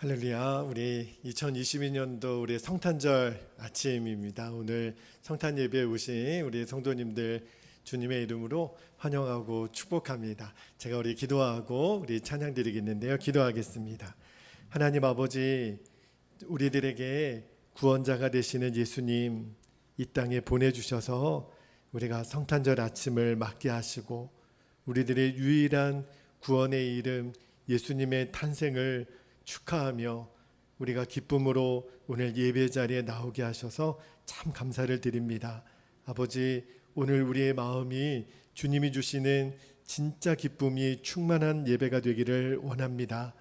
할렐루야. 우리 2022년도 우리 성탄절 아침입니다. 오늘 성탄 예배에 오신 우리 성도님들 주님의 이름으로 환영하고 축복합니다. 제가 우리 기도하고 우리 찬양 드리겠는데요. 기도하겠습니다. 하나님 아버지, 우리들에게 구원자가 되시는 예수님 이 땅에 보내주셔서 우리가 성탄절 아침을 맞게 하시고 우리들의 유일한 구원의 이름 예수님의 탄생을 축하하며 우리가 기쁨으로 오늘 예배 자리에 나오게 하셔서 참 감사를 드립니다. 아버지, 오늘 우리의 마음이 주님이 주시는 진짜 기쁨이 충만한 예배가 되기를 원합니다.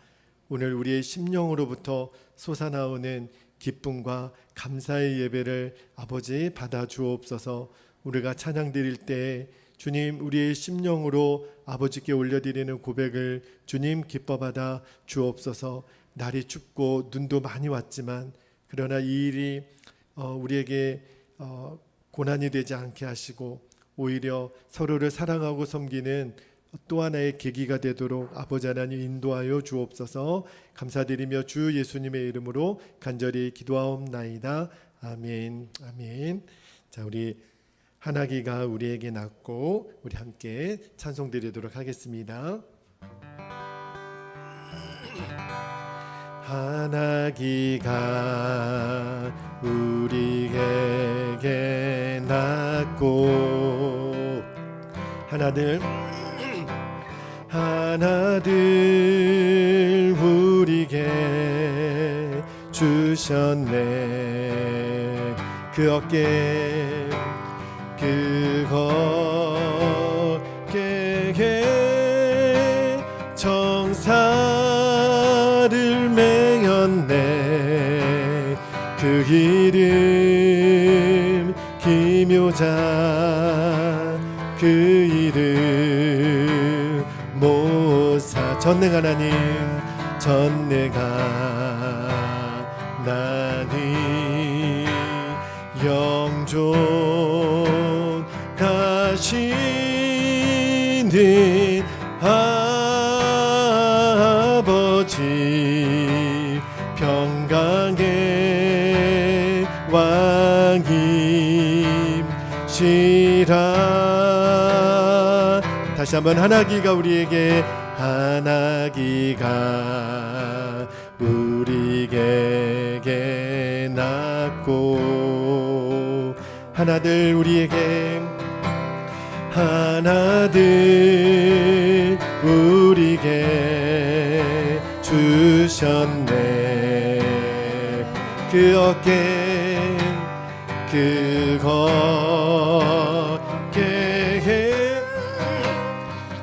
오늘 우리의 심령으로부터 솟아나오는 기쁨과 감사의 예배를 아버지 받아 주옵소서. 우리가 찬양 드릴 때 주님, 우리의 심령으로 아버지께 올려드리는 고백을 주님 기뻐 받아 주옵소서. 날이 춥고 눈도 많이 왔지만 그러나 이 일이 우리에게 고난이 되지 않게 하시고 오히려 서로를 사랑하고 섬기는 또 하나의 계기가 되도록 아버지 하나님 인도하여 주옵소서. 감사드리며 주 예수님의 이름으로 간절히 기도하옵나이다. 아멘. 아멘. 자, 우리 하나기가 우리에게 낳고 우리 함께 찬송 드리도록 하겠습니다. 하나기가 우리에게 낳고 하나들 우리에게 주셨네. 그 어깨에 정사를 매였네. 그 이름 기묘자, 그 이름 모사. 전능한 하나님, 전능한 하나님, 영존하시는 아버지, 평강의 왕이시라. 다시 한번 하나기가 우리에게 낳고 하나들 우리에게 주셨네. 그 어깨에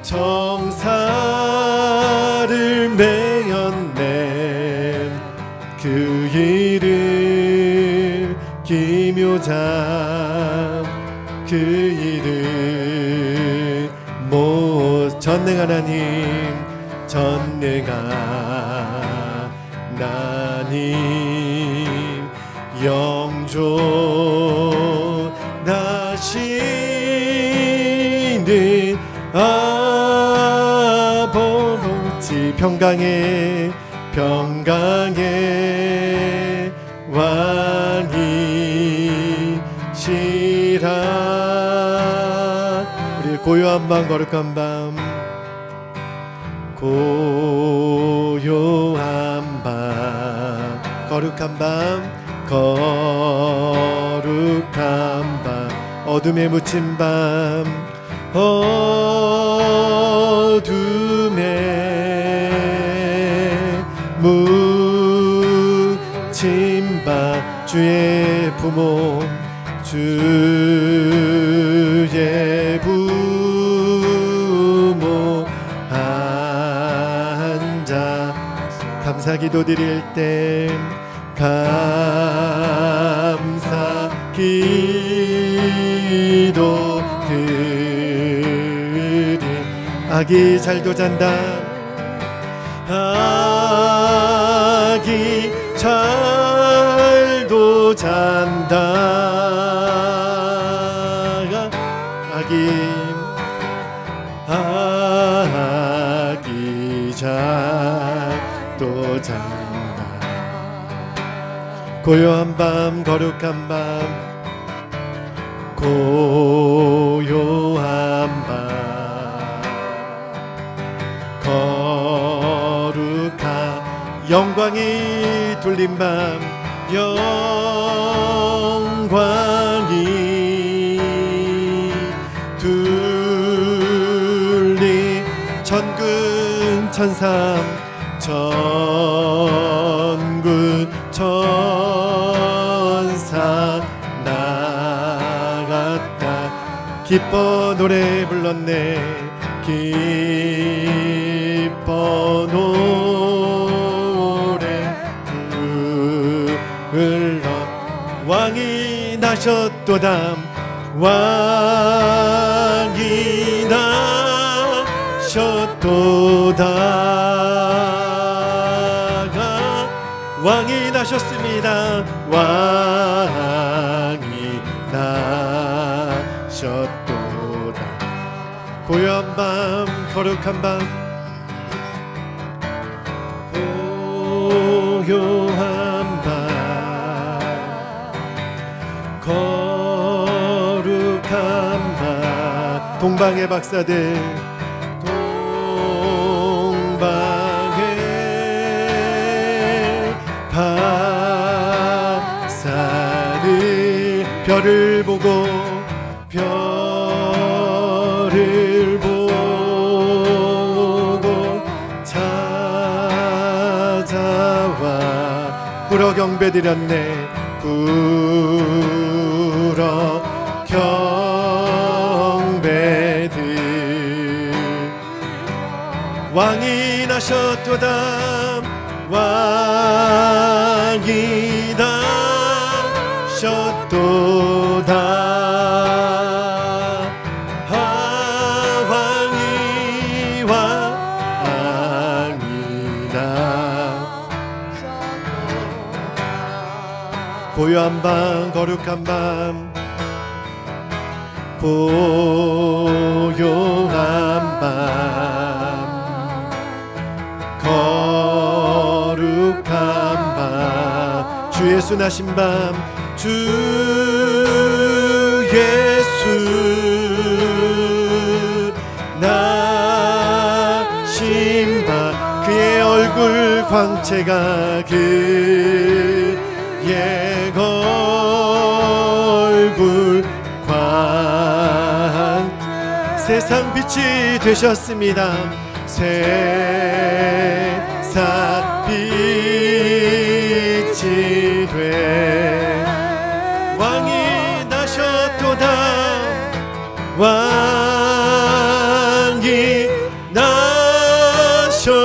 정사를 매였네. 그 이름 기묘자, 그 이름 전능한 하나님, 전능한 하나님, 영존하시는 아버지, 평강의 왕이시라. 우리 고요한 밤, 거룩한 밤, 고요한 밤, 거룩한 밤, 거룩한 밤, 어둠에 묻힌 밤, 어둠에 묻힌 밤, 주의 부모, 주의 부모 앉아 감사기도 드릴 때, 감사기도 드릴. 아기 잘도 잔다, 아기 잘도 잔다. 아기 잘도 잔다. 고요한 밤 거룩한 밤 고요한 밤 거룩한 영광이 둘린 밤 영광이 둘린 천군 천삼 천군 천사 나갔다 기뻐 노래 불렀네 기뻐 노래 불러 왕이 나셨도다 왕이 나셨도다 왕이 나셨습니다 왕이 나셨도다 고요한 밤 거룩한 밤 고요한 밤 거룩한 밤 동방의 박사들 동방의 박사들 별을 보고 별을 보고 찾아와 불어 경배 드렸네 불어 경배들 왕이 나셨도다 왕이 나셨도다 고요한 밤 거룩한 밤 고요한 밤 거룩한 밤 주 예수 나신 밤 주 예수 나신 밤 그의 얼굴 광채가 그의 얼굴 광 세상 빛이 되셨습니다 세상 빛이 돼 왕이 나셨도다 왕이 나셨도다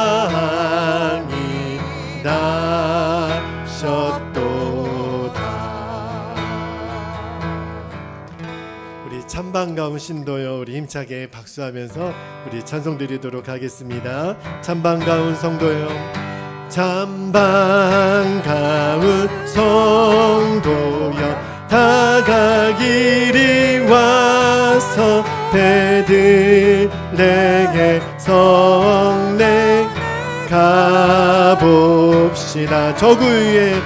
왕이 나셨도다. 우리 찬반가운 신도요 우리 힘차게 박수하면서 우리 찬송 드리도록 하겠습니다. 찬반가운 성도요 찬반가운 성도여 다가기리 와서 베들레헴 성내 가봅시다. 저 구유에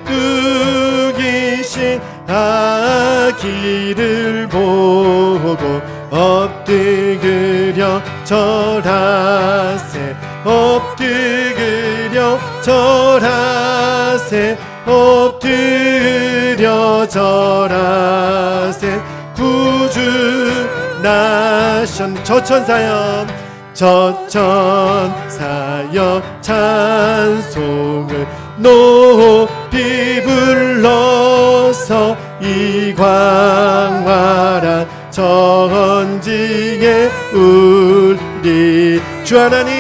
누기신 아기를 보고 엎드려 절하세 엎드려 절하세 엎드려 절하세 구주 나신 저천사여 찬송을 높이 불러서 이 광활한 전지에 울리 주 하나님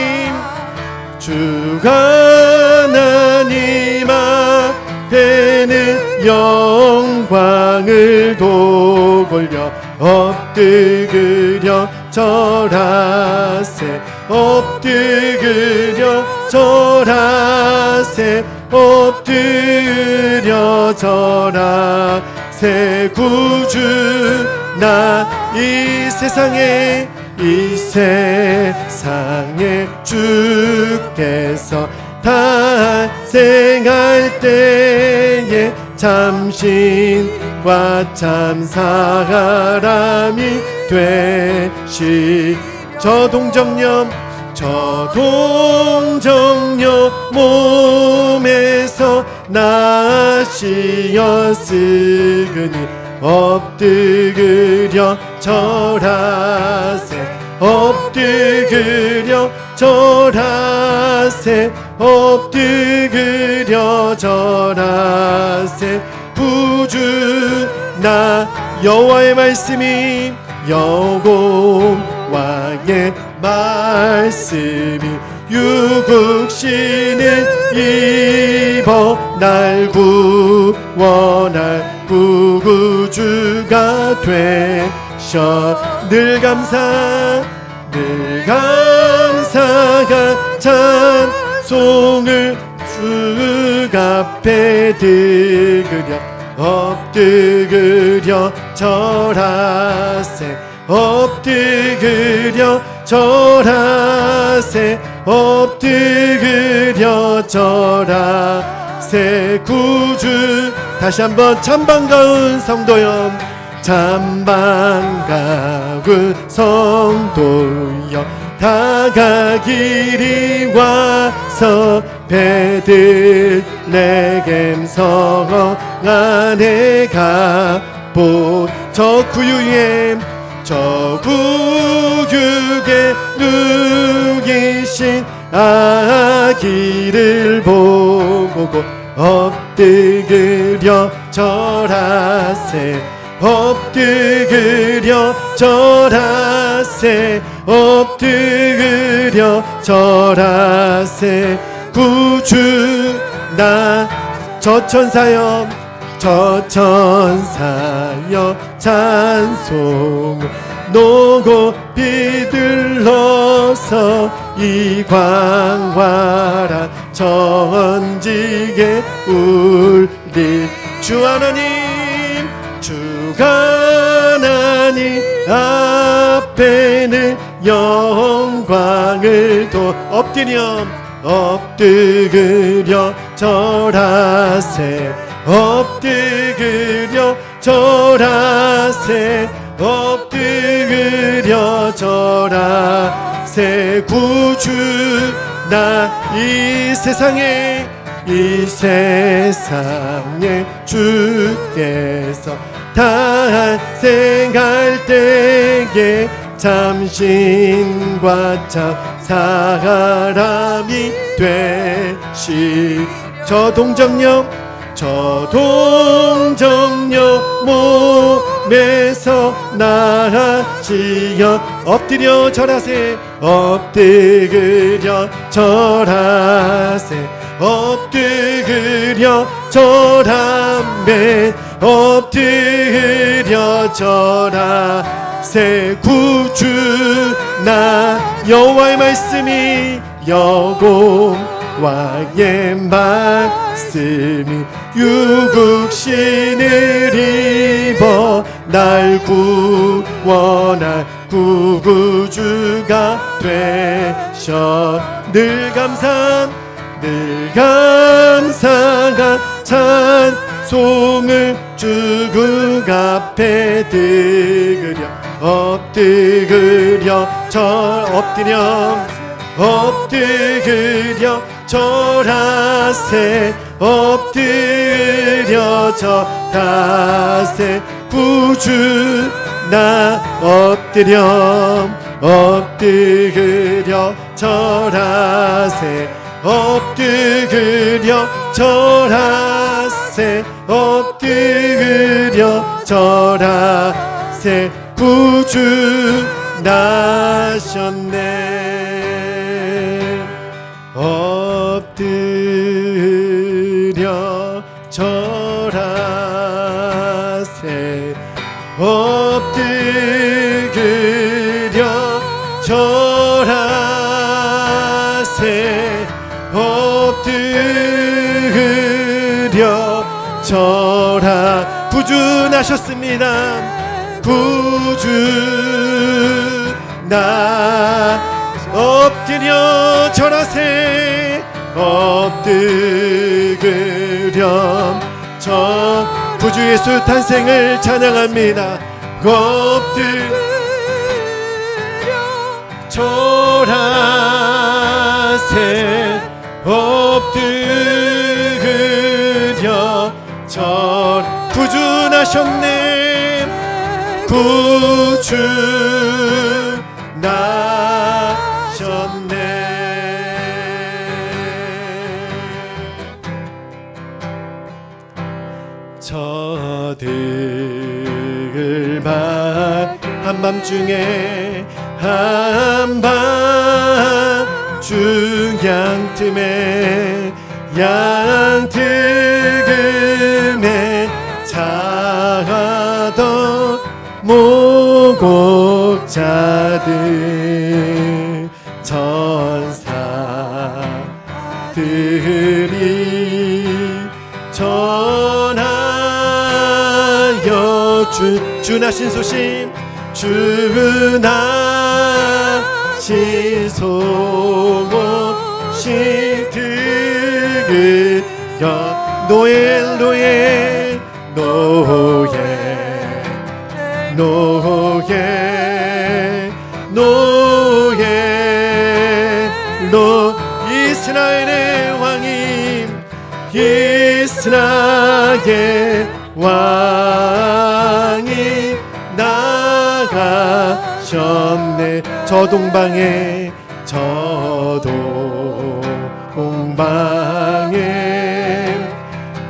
앞에는 영광을 도걸려 엎드려 절하세 엎드려 절하세 엎드려 절하세 구주 나 이 세상에 주께서 탄생할 때에 참신과 참 사람이 되시 저 동정녀 몸에서 나시었으니 엎드려 절하세 엎드려 절하세 엎드려 절하세 구주 나 여호와의 말씀이 여호와의 말씀이 육신을 입어 날 구원할 구주가 되셔 늘 감사가 찬송을 주 앞에 드리려 엎드려 절하세 엎드려 절하세 엎드려 절하세 구주 다시 한번 참 반가운 성도여 참 반가운 성도여 다가기리 와서 베들레헴 성 안에 가보 저 구유에 저 구육에 누이신 아기를 보고 엎드려 절하세 엎드려 절하세 엎드려 절하세 구주 나 저천사여 찬송 노고 비들러서 이 광활한 전지에 울리 주 하나님 앞에는 영광을 엎드려 절하세 엎드려 절하세 엎드려 절하세 구주 나 이 세상에 주께서 탄생할 때에 참신과 참 사람이 되시 저 동정녀 몸에서 나시어 엎드려 절하세 엎드려 절하세 엎드려 절하매 엎드려 절하세 구주 나 여호와의 말씀이 여호와의 말씀이 육신을 입어 날 구원할 구주가 되셔 늘 감사가 찬송을 주 앞에 드리려 엎드려 절하세 엎드려 절하세 구주 나 엎드려 절하세 엎드려 절하세 엎드려 절하세 구주 나셨네 엎드려 절하세 엎드려 절하세 엎드려 절하 구주 나셨습니다 구주 나 엎드려 절하세 엎드려 저 구주 예수 탄생을 찬양합니다. 엎드려 절하세 엎드려 절 구주 나셨네 구주 나셨네 저들 한밤중에 한밤중 양틈에 자던 모곡자들 천사들이 전하여 주 나신 소식 주 나신 소식 들으여 노엘 노엘 노엘 노엘 노엘 노 이스라엘의 왕임 이스라엘 왕이 나가셨네 저 동방에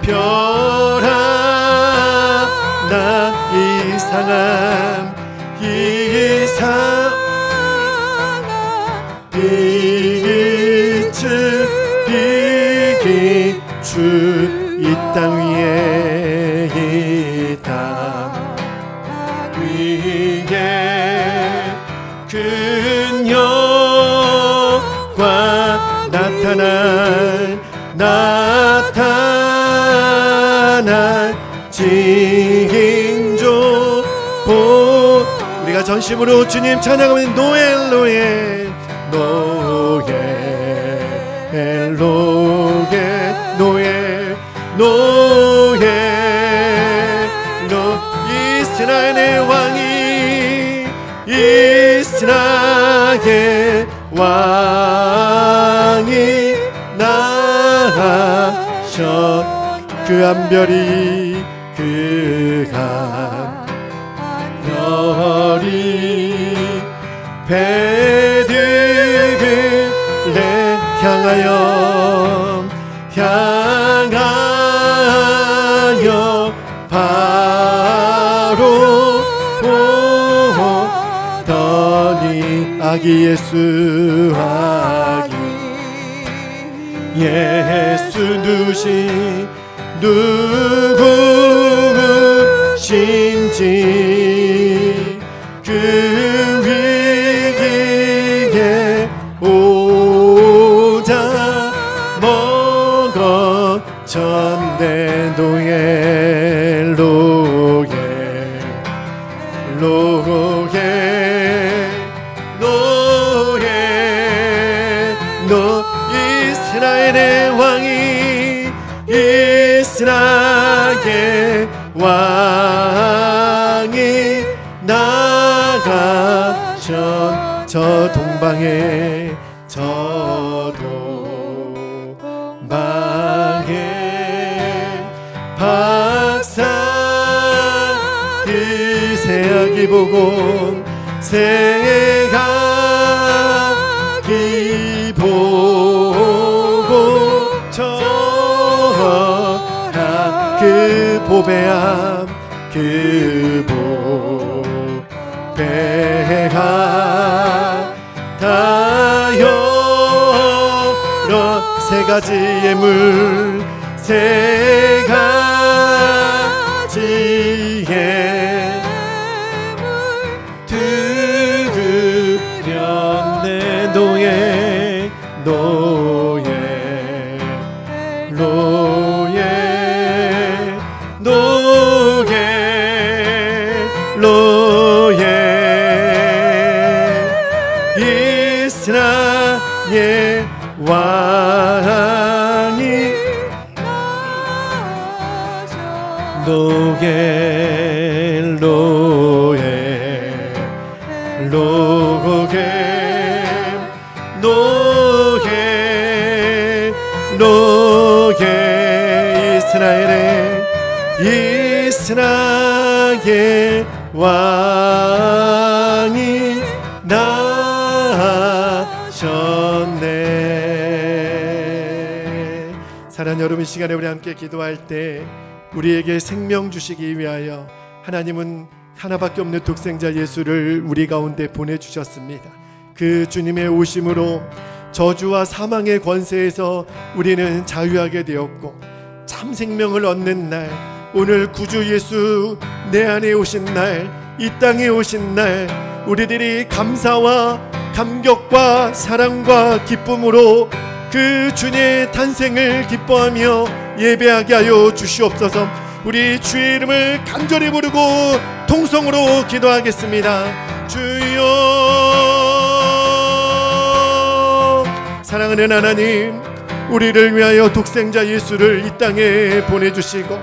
별 하나 이상한 빛이 주 이 땅 위에 이 땅 위에 큰 영광 나타날 징조 우리가 전심으로 주님 찬양하면 노엘 노엘 노엘 노엘 노엘 노엘 노 이스라엘의 왕이 이스라엘 왕이 나가셨 그 한별이 그 한별이 베들레 향하여 바로 보더니 아기 예수 예수 누구신지 그 위기에 오자 먹어졌네 노엘 노엘 노엘 노엘 노 이스라엘의 왕이 이스라엘 왕이 나가셨 저 동방에 저 동방에 박사 그 새아기 보고 새아기 보고 저라 그 보배함 그 보배함 다 여러 세 가지의 물 세 가지의 들으렸네 노예 노예 노예 노예 노예 로겔 로엘 로겔 로겔 로겔 이스라엘 왕이 나셨네. 사랑하는 여러분, 이 시간에 우리 함께 기도할 때 우리에게 생명 주시기 위하여 하나님은 하나밖에 없는 독생자 예수를 우리 가운데 보내주셨습니다. 그 주님의 오심으로 저주와 사망의 권세에서 우리는 자유하게 되었고 참 생명을 얻는 날, 오늘 구주 예수 내 안에 오신 날, 이 땅에 오신 날, 우리들이 감사와 감격과 사랑과 기쁨으로 그 주님의 탄생을 기뻐하며 예배하게 하여 주시옵소서. 우리 주의 이름을 간절히 부르고 통성으로 기도하겠습니다. 주여, 사랑하는 하나님, 우리를 위하여 독생자 예수를 이 땅에 보내주시고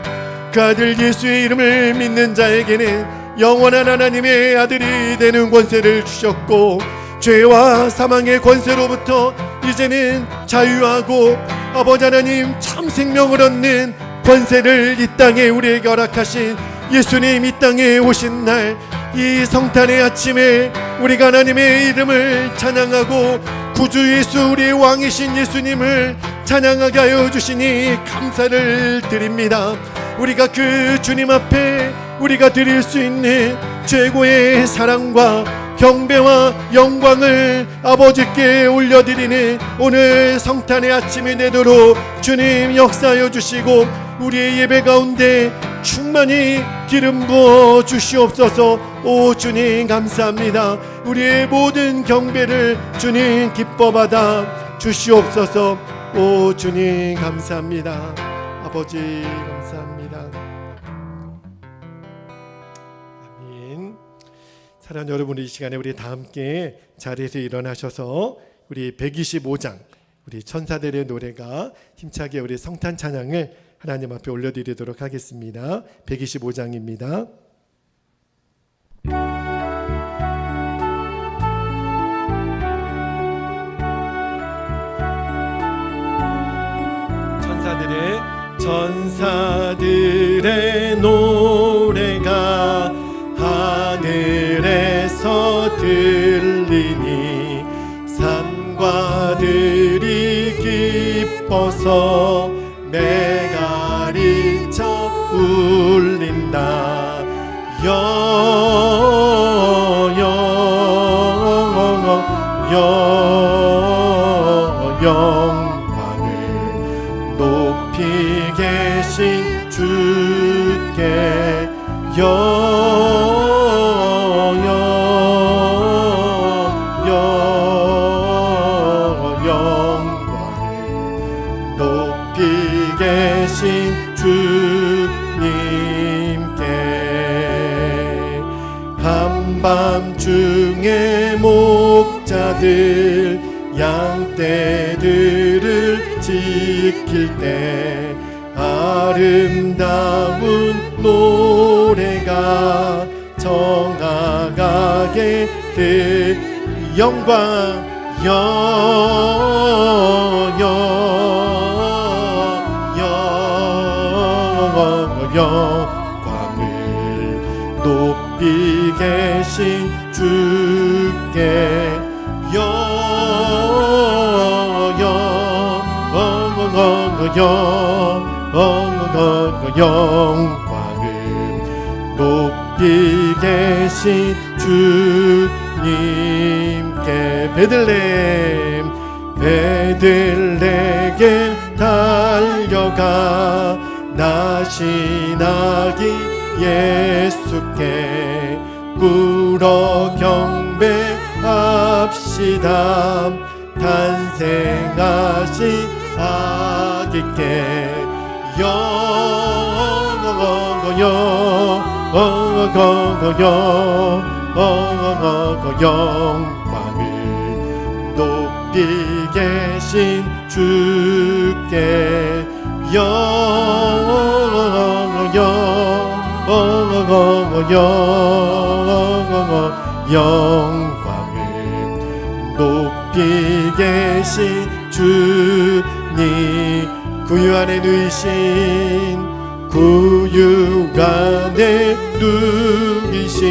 그 아들 예수의 이름을 믿는 자에게는 영원한 하나님의 아들이 되는 권세를 주셨고 죄와 사망의 권세로부터 이제는 자유하고 아버지 하나님 참 생명을 얻는 권세를 이 땅에 우리에게 허락하신 예수님 이 땅에 오신 날, 이 성탄의 아침에 우리가 하나님의 이름을 찬양하고 구주 예수 우리의 왕이신 예수님을 찬양하게 하여 주시니 감사를 드립니다. 우리가 그 주님 앞에 우리가 드릴 수 있는 최고의 사랑과 경배와 영광을 아버지께 올려드리는 오늘 성탄의 아침이 되도록 주님 역사하여 주시고 우리의 예배 가운데 충만히 기름 부어 주시옵소서. 오 주님 감사합니다. 우리의 모든 경배를 주님 기뻐받아 주시옵소서. 오 주님 감사합니다. 아버지 감사합니다. 아멘. 사랑하는 여러분, 이 시간에 우리 다 함께 자리에서 일어나셔서 우리 125장 우리 천사들의 노래가 힘차게 우리 성탄 찬양을 하나님 앞에 올려드리도록 하겠습니다. 125장입니다. 천사들의 노래가 하늘에서 들리니 산과 들이 기뻐서 메가리쳐 울린다. 영광을 높이 계신 주께 영광을 높이 계신 주님께 한밤중에 목자들 양떼들을 지킬 때 아름다운 노래가 정아가게 영광 영광을 높이 계신 주께 영광을 높이 계신 주님께 베들레헴 달려가 나시나기 예수께 꿇어 경배합시다. 탄생하신 아기께 영광을 높이 계신 주께 영광을 영광을 높이 계신 주님, 구유 안에 누이신 구유 안에 누이신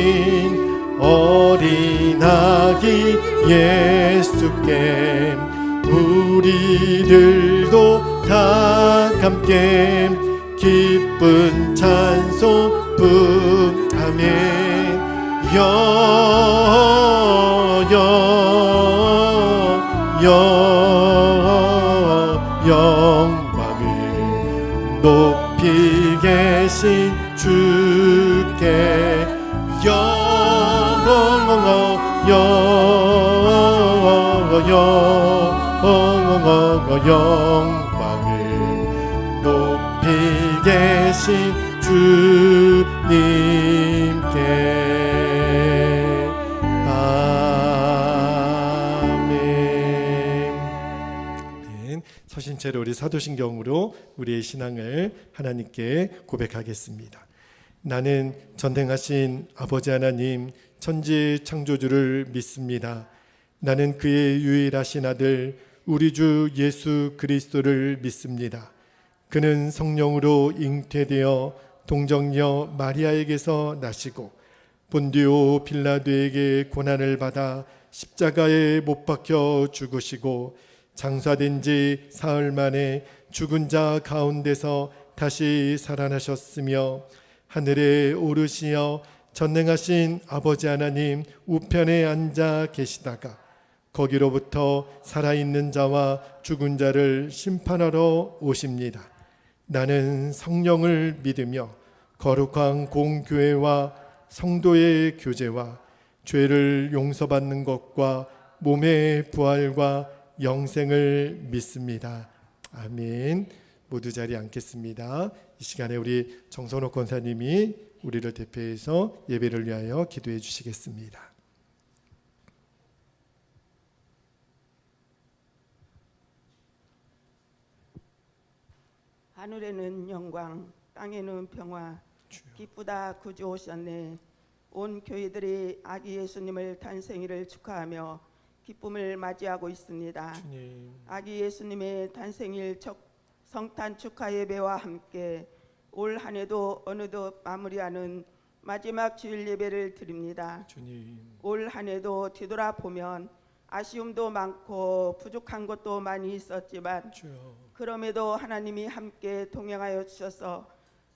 어린 아기 예수께 우리들도 다 함께 기쁜 찬송 부르아멘. 영광을 높이 계신 주께 영광을 높이 계신 주님께 아멘. 서신체로 우리 사도신경으로 우리의 신앙을 하나님께 고백하겠습니다. 나는 전능하신 아버지 하나님 천지 창조주를 믿습니다. 나는 그의 유일하신 아들 우리 주 예수 그리스도를 믿습니다. 그는 성령으로 잉태되어 동정녀 마리아에게서 나시고 본디오 빌라도에게 고난을 받아 십자가에 못 박혀 죽으시고 장사된 지 사흘 만에 죽은 자 가운데서 다시 살아나셨으며 하늘에 오르시어 전능하신 아버지 하나님 우편에 앉아 계시다가 거기로부터 살아있는 자와 죽은 자를 심판하러 오십니다. 나는 성령을 믿으며 거룩한 공교회와 성도의 교제와 죄를 용서받는 것과 몸의 부활과 영생을 믿습니다. 아멘. 모두 자리에 앉겠습니다. 이 시간에 우리 정선옥 권사님이 우리를 대표해서 예배를 위하여 기도해 주시겠습니다. 하늘에는 영광, 땅에는 평화, 기쁘다 구주 오셨네. 온 교회들이 아기 예수님을 탄생일을 축하하며 기쁨을 맞이하고 있습니다. 주님. 아기 예수님의 탄생일 성탄 축하 예배와 함께 올 한 해도 어느덧 마무리하는 마지막 주일 예배를 드립니다. 주님. 올 한 해도 뒤돌아보면 아쉬움도 많고 부족한 것도 많이 있었지만 주여. 그럼에도 하나님이 함께 동행하여 주셔서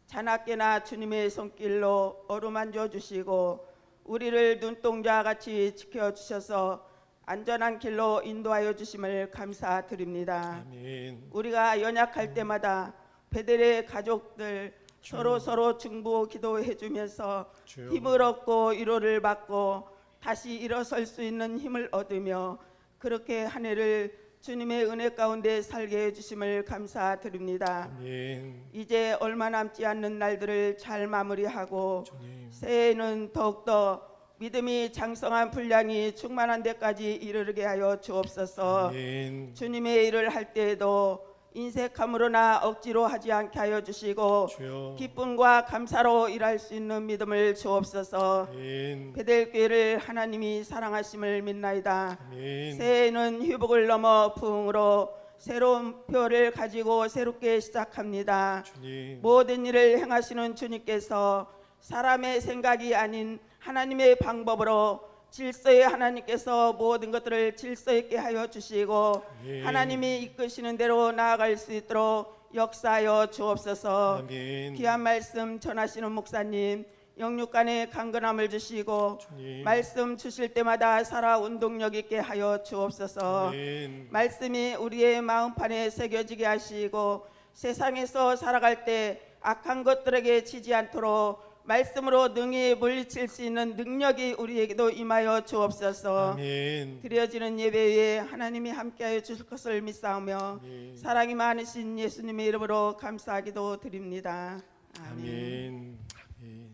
자나깨나 주님의 손길로 어루만져 주시고 우리를 눈동자같이 지켜주셔서 안전한 길로 인도하여 주심을 감사드립니다. 아멘. 우리가 연약할 때마다 베델의 가족들 서로 중보 기도해 주면서 주여. 힘을 얻고 위로를 받고 다시 일어설 수 있는 힘을 얻으며 그렇게 한 해를 주님의 은혜 가운데 살게 해주심을 감사드립니다. 아멘. 이제 얼마 남지 않는 날들을 잘 마무리하고 주님. 새해에는 더욱더 믿음이 장성한 분량이 충만한 데까지 이르게 하여 주옵소서. 아멘. 주님의 일을 할 때에도 인색함으로나 억지로 하지 않게 하여 주시고 주여. 기쁨과 감사로 일할 수 있는 믿음을 주옵소서. 아멘. 베델교회를 하나님이 사랑하심을 믿나이다. 아멘. 새해는 회복을 넘어 부흥으로 새로운 표를 가지고 새롭게 시작합니다. 주님. 모든 일을 행하시는 주님께서 사람의 생각이 아닌 하나님의 방법으로 질서의 하나님께서 모든 것들을 질서 있게 하여 주시고 아멘. 하나님이 이끄시는 대로 나아갈 수 있도록 역사하여 주옵소서. 아멘. 귀한 말씀 전하시는 목사님 영육간에 강건함을 주시고 주님. 말씀 주실 때마다 살아 운동력 있게 하여 주옵소서. 아멘. 말씀이 우리의 마음판에 새겨지게 하시고 세상에서 살아갈 때 악한 것들에게 지지 않도록 말씀으로 능히 물리칠 수 있는 능력이 우리에게도 임하여 주옵소서. 아멘. 드려지는 예배에 하나님이 함께하여 주실 것을 믿사오며 아멘. 사랑이 많으신 예수님의 이름으로 감사하기도 드립니다. 아멘. 아멘. 아멘.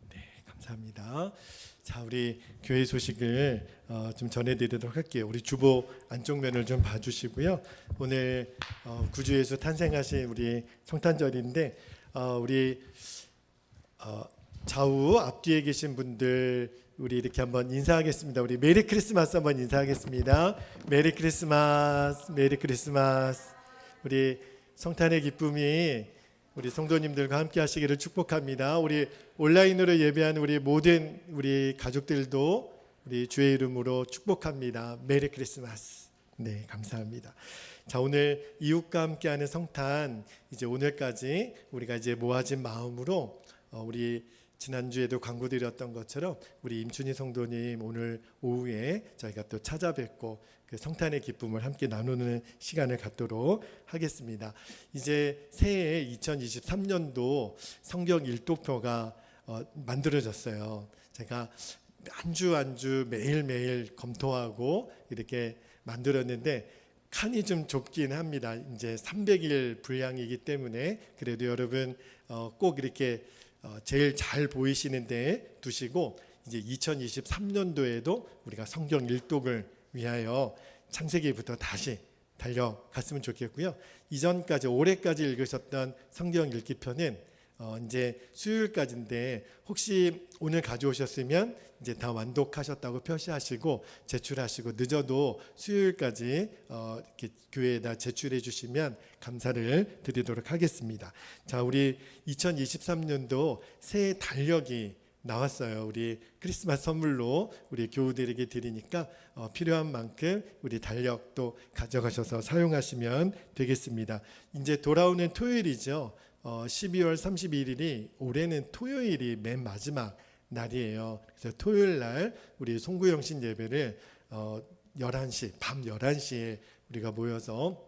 네, 감사합니다. 자, 우리 교회 소식을 좀 전해드리도록 할게요. 우리 주보 안쪽 면을 좀 봐주시고요. 오늘 구주 예수 탄생하신 우리 성탄절인데 우리 좌우 앞뒤에 계신 분들 우리 이렇게 한번 인사하겠습니다. 우리 메리 크리스마스 한번 인사하겠습니다. 메리 크리스마스, 메리 크리스마스. 우리 성탄의 기쁨이 우리 성도님들과 함께 하시기를 축복합니다. 우리 온라인으로 예배하는 우리 모든 우리 가족들도 우리 주의 이름으로 축복합니다. 메리 크리스마스. 네, 감사합니다. 자, 오늘 이웃과 함께하는 성탄, 이제 오늘까지 우리가 이제 모아진 마음으로 우리 지난주에도 광고드렸던 것처럼 우리 임춘희 성도님 오늘 오후에 저희가 또 찾아뵙고 그 성탄의 기쁨을 함께 나누는 시간을 갖도록 하겠습니다. 이제 새해 2023년도 성경 일독표가 만들어졌어요. 제가 한 주 매일매일 검토하고 이렇게 만들었는데 칸이 좀 좁긴 합니다. 이제 300일 분량이기 때문에 그래도 여러분 꼭 이렇게 제일 잘 보이시는 데에 두시고 이제 2023년도에도 우리가 성경 일독을 위하여 창세기부터 다시 달려갔으면 좋겠고요. 이전까지 올해까지 읽으셨던 성경 읽기편은 이제 수요일까지인데 혹시 오늘 가져오셨으면 이제 다 완독하셨다고 표시하시고 제출하시고 늦어도 수요일까지 이렇게 교회에다 제출해 주시면 감사를 드리도록 하겠습니다. 자, 우리 2023년도 새해 달력이 나왔어요. 우리 크리스마스 선물로 우리 교우들에게 드리니까 필요한 만큼 우리 달력도 가져가셔서 사용하시면 되겠습니다. 이제 돌아오는 토요일이죠. 12월 31일이 올해는 토요일이 맨 마지막 날이에요. 그래서 토요일 날 우리 송구영신 예배를 11시, 밤 11시에 우리가 모여서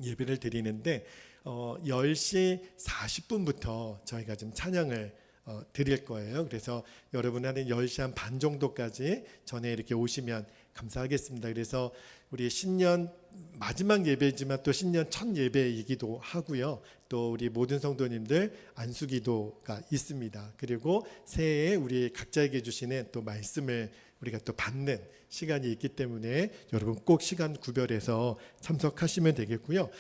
예배를 드리는데 10시 40분부터 저희가 좀 찬양을 드릴 거예요. 그래서 여러분 한 10시 한 반 정도까지 전에 이렇게 오시면 감사하겠습니다. 그래서 우리 신년 마지막 예배지만 또 신년 첫 예배이기도 하고요. 또 우리 모든 성도님들 안수기도가 있습니다. 그리고 새해에 우리 각자에게 주시는 또 말씀을 우리가 또 받는 시간이 있기 때문에 여러분 꼭 시간 구별해서 참석하시면 되겠고요.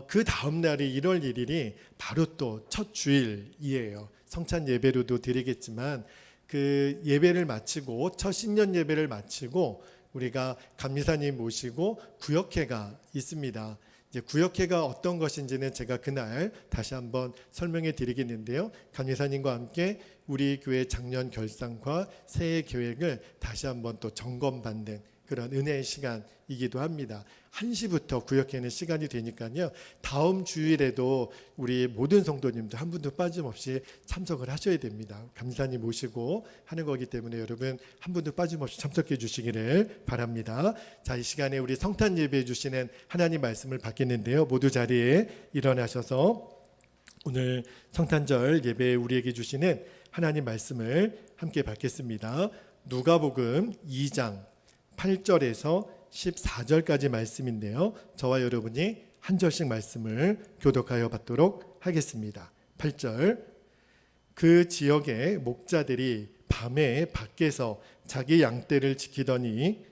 그 다음 날이 1월 1일이 바로 또 첫 주일이에요. 성찬 예배로도 드리겠지만 그 예배를 마치고 첫 신년 예배를 마치고 우리가 감리사님 모시고 구역회가 있습니다. 이제 구역회가 어떤 것인지는 제가 그날 다시 한번 설명해 드리겠는데요. 감리사님과 함께 우리 교회 작년 결산과 새해 계획을 다시 한번 또 점검받는 그런 은혜의 시간이기도 합니다. 1시부터 구역회는 시간이 되니까요. 다음 주일에도 우리 모든 성도님들 한 분도 빠짐없이 참석을 하셔야 됩니다. 감사님 모시고 하는 거기 때문에 여러분 한 분도 빠짐없이 참석해 주시기를 바랍니다. 자, 이 시간에 우리 성탄 예배해 주시는 하나님 말씀을 받겠는데요. 모두 자리에 일어나셔서 오늘 성탄절 예배에 우리에게 주시는 하나님 말씀을 함께 받겠습니다. 누가복음 2장 8절에서 14절까지 말씀인데요. 저와 여러분이 한 절씩 말씀을 교독하여 받도록 하겠습니다. 8절. 그 지역의 목자들이 밤에 밖에서 자기 양떼를 지키더니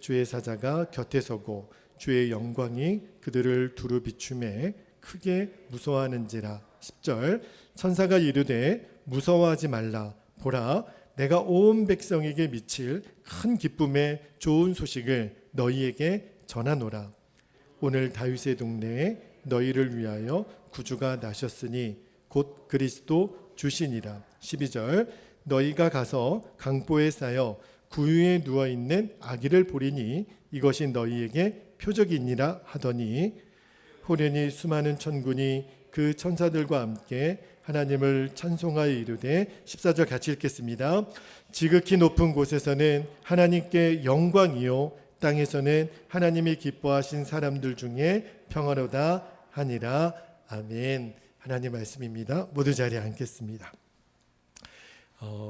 주의 사자가 곁에 서고 주의 영광이 그들을 두루 비추매 크게 무서워하는지라. 10절. 천사가 이르되 무서워하지 말라. 보라, 내가 온 백성에게 미칠 큰 기쁨의 좋은 소식을 너희에게 전하노라. 오늘 다윗의 동네에 너희를 위하여 구주가 나셨으니 곧 그리스도 주시니라. 12절. 너희가 가서 강보에 쌓여 구유에 누워있는 아기를 보리니 이것이 너희에게 표적이니라 하더니 호련히 수많은 천군이 그 천사들과 함께 하나님을 찬송하여 이르되. 14절 같이 읽겠습니다. 지극히 높은 곳에서는 하나님께 영광이요 땅에서는 하나님이 기뻐하신 사람들 중에 평화로다 하니라. 아멘. 하나님 말씀입니다. 모두 자리에 앉겠습니다.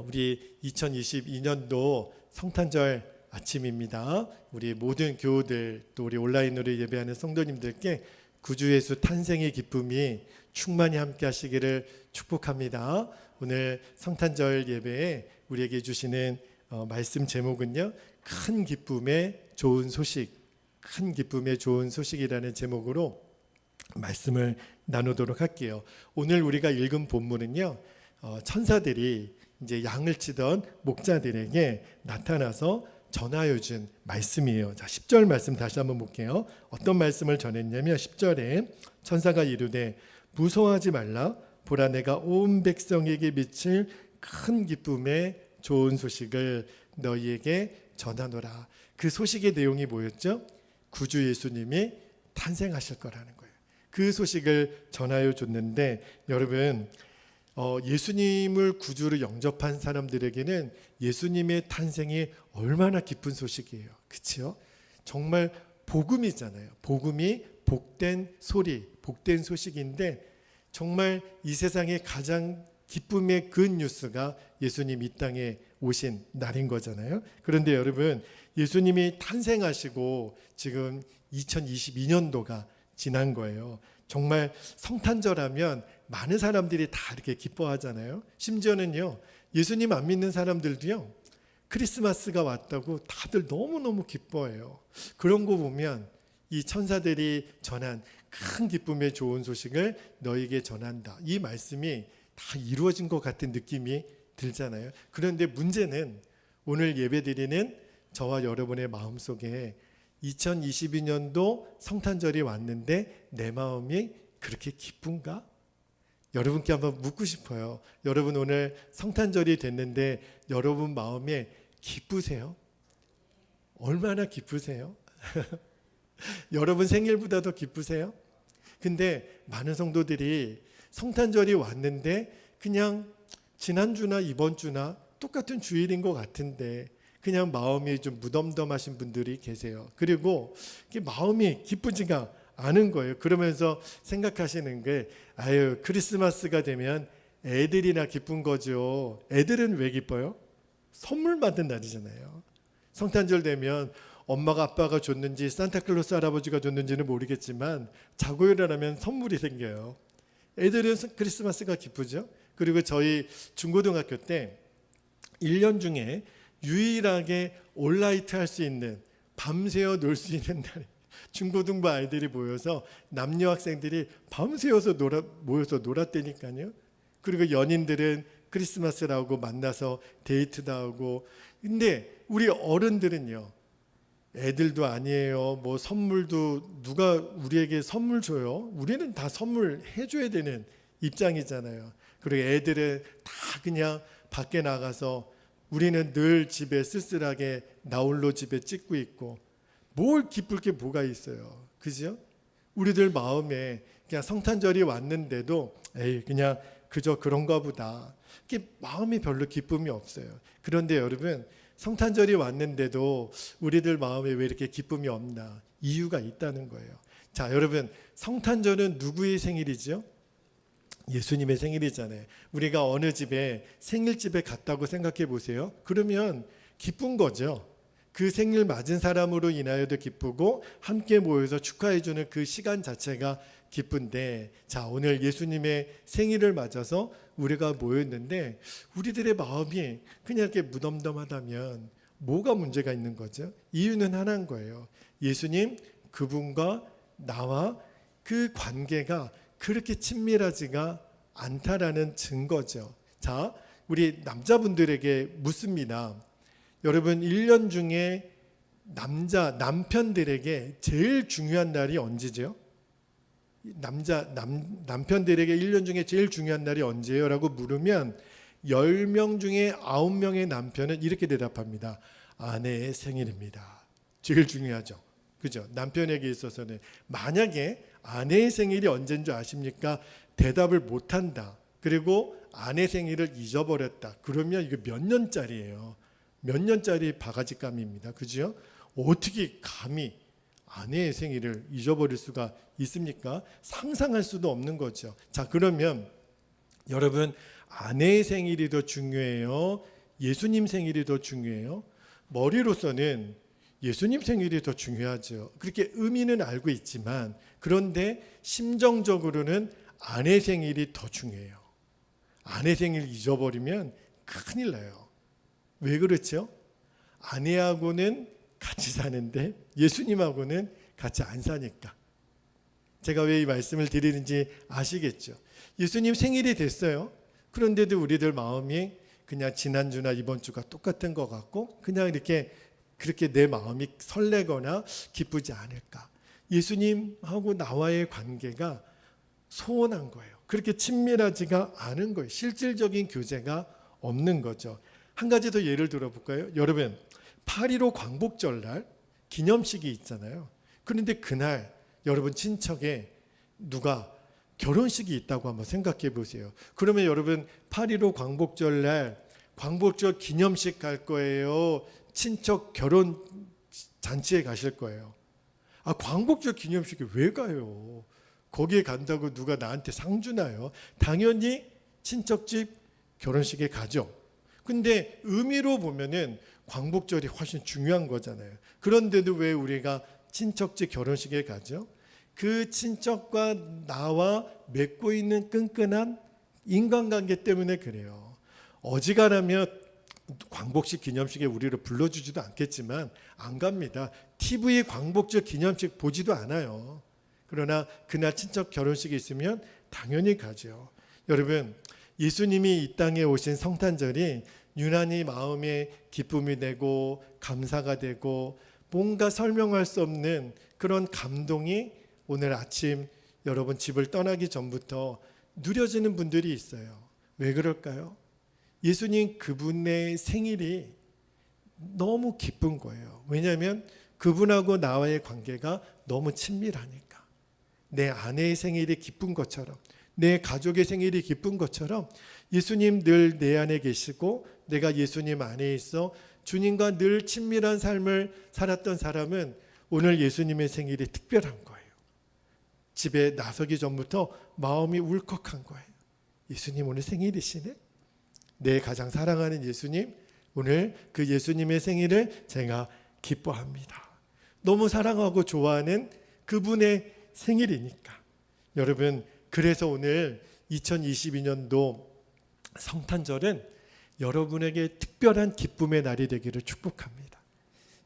우리 2022년도 성탄절 아침입니다. 우리 모든 교우들 또 우리 온라인으로 예배하는 성도님들께 구주 예수 탄생의 기쁨이 충만히 함께 하시기를 축복합니다. 오늘 성탄절 예배에 우리에게 주시는 말씀 제목은요. 큰 기쁨의 좋은 소식, 큰 기쁨의 좋은 소식이라는 제목으로 말씀을 나누도록 할게요. 오늘 우리가 읽은 본문은요. 천사들이 이제 양을 치던 목자들에게 나타나서 전하여 준 말씀이에요. 자, 10절 말씀 다시 한번 볼게요. 어떤 말씀을 전했냐면 10절에 천사가 이르되 무서워하지 말라. 보라, 내가 온 백성에게 미칠 큰 기쁨의 좋은 소식을 너희에게 전하노라. 그 소식의 내용이 뭐였죠? 구주 예수님이 탄생하실 거라는 거예요. 그 소식을 전하여 줬는데, 여러분, 예수님을 구주로 영접한 사람들에게는 예수님의 탄생이 얼마나 기쁜 소식이에요. 그렇죠? 정말 복음이잖아요. 복음이 복된 소리, 복된 소식인데, 정말 이 세상에 가장 기쁨의 그 뉴스가 예수님 이 땅에 오신 날인 거잖아요. 그런데 여러분, 예수님이 탄생하시고 지금 2022년도가 지난 거예요. 정말 성탄절하면 많은 사람들이 다 이렇게 기뻐하잖아요. 심지어는요, 예수님 안 믿는 사람들도요, 크리스마스가 왔다고 다들 너무너무 기뻐해요. 그런 거 보면 이 천사들이 전한 큰 기쁨의 좋은 소식을 너에게 전한다, 이 말씀이 다 이루어진 것 같은 느낌이 들잖아요. 그런데 문제는 오늘 예배드리는 저와 여러분의 마음속에 2022년도 성탄절이 왔는데 내 마음이 그렇게 기쁜가? 여러분께 한번 묻고 싶어요. 여러분, 오늘 성탄절이 됐는데 여러분 마음에 기쁘세요? 얼마나 기쁘세요? 여러분 생일보다 더 기쁘세요? 근데 많은 성도들이 성탄절이 왔는데 그냥 지난주나 이번 주나 똑같은 주일인 것 같은데 그냥 마음이 좀 무덤덤하신 분들이 계세요. 그리고 마음이 기쁘지가 않은 거예요. 그러면서 생각하시는 게, 아유, 크리스마스가 되면 애들이나 기쁜 거죠. 애들은 왜 기뻐요? 선물 받은 날이잖아요. 성탄절 되면 엄마가 아빠가 줬는지 산타클로스 할아버지가 줬는지는 모르겠지만 자고 일어나면 선물이 생겨요. 애들은 크리스마스가 기쁘죠. 그리고 저희 중고등학교 때 1년 중에 유일하게 올라이트 할 수 있는, 밤새워 놀 수 있는 날, 중고등부 아이들이 모여서 남녀 학생들이 밤새워서 모여서 놀았다니까요. 그리고 연인들은 크리스마스라고 만나서 데이트도 하고. 근데 우리 어른들은요, 애들도 아니에요. 뭐 선물도 누가 우리에게 선물 줘요? 우리는 다 선물 해줘야 되는 입장이잖아요. 그리고 애들은 다 그냥 밖에 나가서, 우리는 늘 집에 쓸쓸하게 나홀로 집에 찍고 있고, 뭘 기쁠 게 뭐가 있어요? 그죠? 우리들 마음에 그냥 성탄절이 왔는데도 에이, 그냥 그저 그런가 보다, 이렇게 마음이 별로 기쁨이 없어요. 그런데 여러분, 성탄절이 왔는데도 우리들 마음에 왜 이렇게 기쁨이 없나? 이유가 있다는 거예요. 자, 여러분, 성탄절은 누구의 생일이죠? 예수님의 생일이잖아요. 우리가 어느 집에 생일집에 갔다고 생각해 보세요. 그러면 기쁜 거죠. 그 생일 맞은 사람으로 인하여도 기쁘고 함께 모여서 축하해 주는 그 시간 자체가 기쁜데, 자, 오늘 예수님의 생일을 맞아서 우리가 모였는데 우리들의 마음이 그냥 이렇게 무덤덤하다면 뭐가 문제가 있는 거죠? 이유는 하나인 거예요. 예수님 그분과 나와 그 관계가 그렇게 친밀하지가 않다라는 증거죠. 자, 우리 남자분들에게 묻습니다. 여러분, 1년 중에 남편들에게 제일 중요한 날이 언제죠? 남편들에게 1년 중에 제일 중요한 날이 언제예요? 라고 물으면 10명 중에 9명의 남편은 이렇게 대답합니다. 아내의 생일입니다. 제일 중요하죠. 그죠? 남편에게 있어서는. 만약에 아내의 생일이 언제인 줄 아십니까? 대답을 못한다. 그리고 아내 생일을 잊어버렸다. 그러면 이거 몇 년짜리예요. 몇 년짜리 바가지감입니다. 그죠? 어떻게 감히 아내의 생일을 잊어버릴 수가 있습니까? 상상할 수도 없는 거죠. 자, 그러면 여러분, 아내의 생일이 더 중요해요? 예수님 생일이 더 중요해요? 머리로서는 예수님 생일이 더 중요하죠. 그렇게 의미는 알고 있지만, 그런데 심정적으로는 아내 생일이 더 중요해요. 아내 생일 잊어버리면 큰일 나요. 왜 그렇죠? 아내하고는 같이 사는데 예수님하고는 같이 안 사니까. 제가 왜 이 말씀을 드리는지 아시겠죠? 예수님 생일이 됐어요. 그런데도 우리들 마음이 그냥 지난주나 이번 주가 똑같은 것 같고 그냥 이렇게 그렇게 내 마음이 설레거나 기쁘지 않을까. 예수님하고 나와의 관계가 소원한 거예요. 그렇게 친밀하지가 않은 거예요. 실질적인 교제가 없는 거죠. 한 가지 더 예를 들어볼까요? 여러분 8.15 광복절날 기념식이 있잖아요. 그런데 그날 여러분 친척에 누가 결혼식이 있다고 한번 생각해 보세요. 그러면 여러분 8.15 광복절날 광복절 기념식 갈 거예요? 친척 결혼 잔치에 가실 거예요? 광복절 기념식에 왜 가요? 거기에 간다고 누가 나한테 상 주나요? 당연히 친척집 결혼식에 가죠. 근데 의미로 보면은 광복절이 훨씬 중요한 거잖아요. 그런데도 왜 우리가 친척집 결혼식에 가죠? 그 친척과 나와 맺고 있는 끈끈한 인간관계 때문에 그래요. 어지간하면 광복식 기념식에 우리를 불러주지도 않겠지만 안 갑니다. TV 광복절 기념식 보지도 않아요. 그러나 그날 친척 결혼식이 있으면 당연히 가죠. 여러분 예수님이 이 땅에 오신 성탄절이 유난히 마음에 기쁨이 되고 감사가 되고 뭔가 설명할 수 없는 그런 감동이 오늘 아침 여러분 집을 떠나기 전부터 누려지는 분들이 있어요. 왜 그럴까요? 예수님 그분의 생일이 너무 기쁜 거예요. 왜냐하면 그분하고 나와의 관계가 너무 친밀하니까. 내 아내의 생일이 기쁜 것처럼 내 가족의 생일이 기쁜 것처럼 예수님 늘 내 안에 계시고 내가 예수님 안에 있어 주님과 늘 친밀한 삶을 살았던 사람은 오늘 예수님의 생일이 특별한 거예요. 집에 나서기 전부터 마음이 울컥한 거예요. 예수님 오늘 생일이시네. 내 가장 사랑하는 예수님, 오늘 그 예수님의 생일을 제가 기뻐합니다. 너무 사랑하고 좋아하는 그분의 생일이니까. 여러분 그래서 오늘 2022년도 성탄절은 여러분에게 특별한 기쁨의 날이 되기를 축복합니다.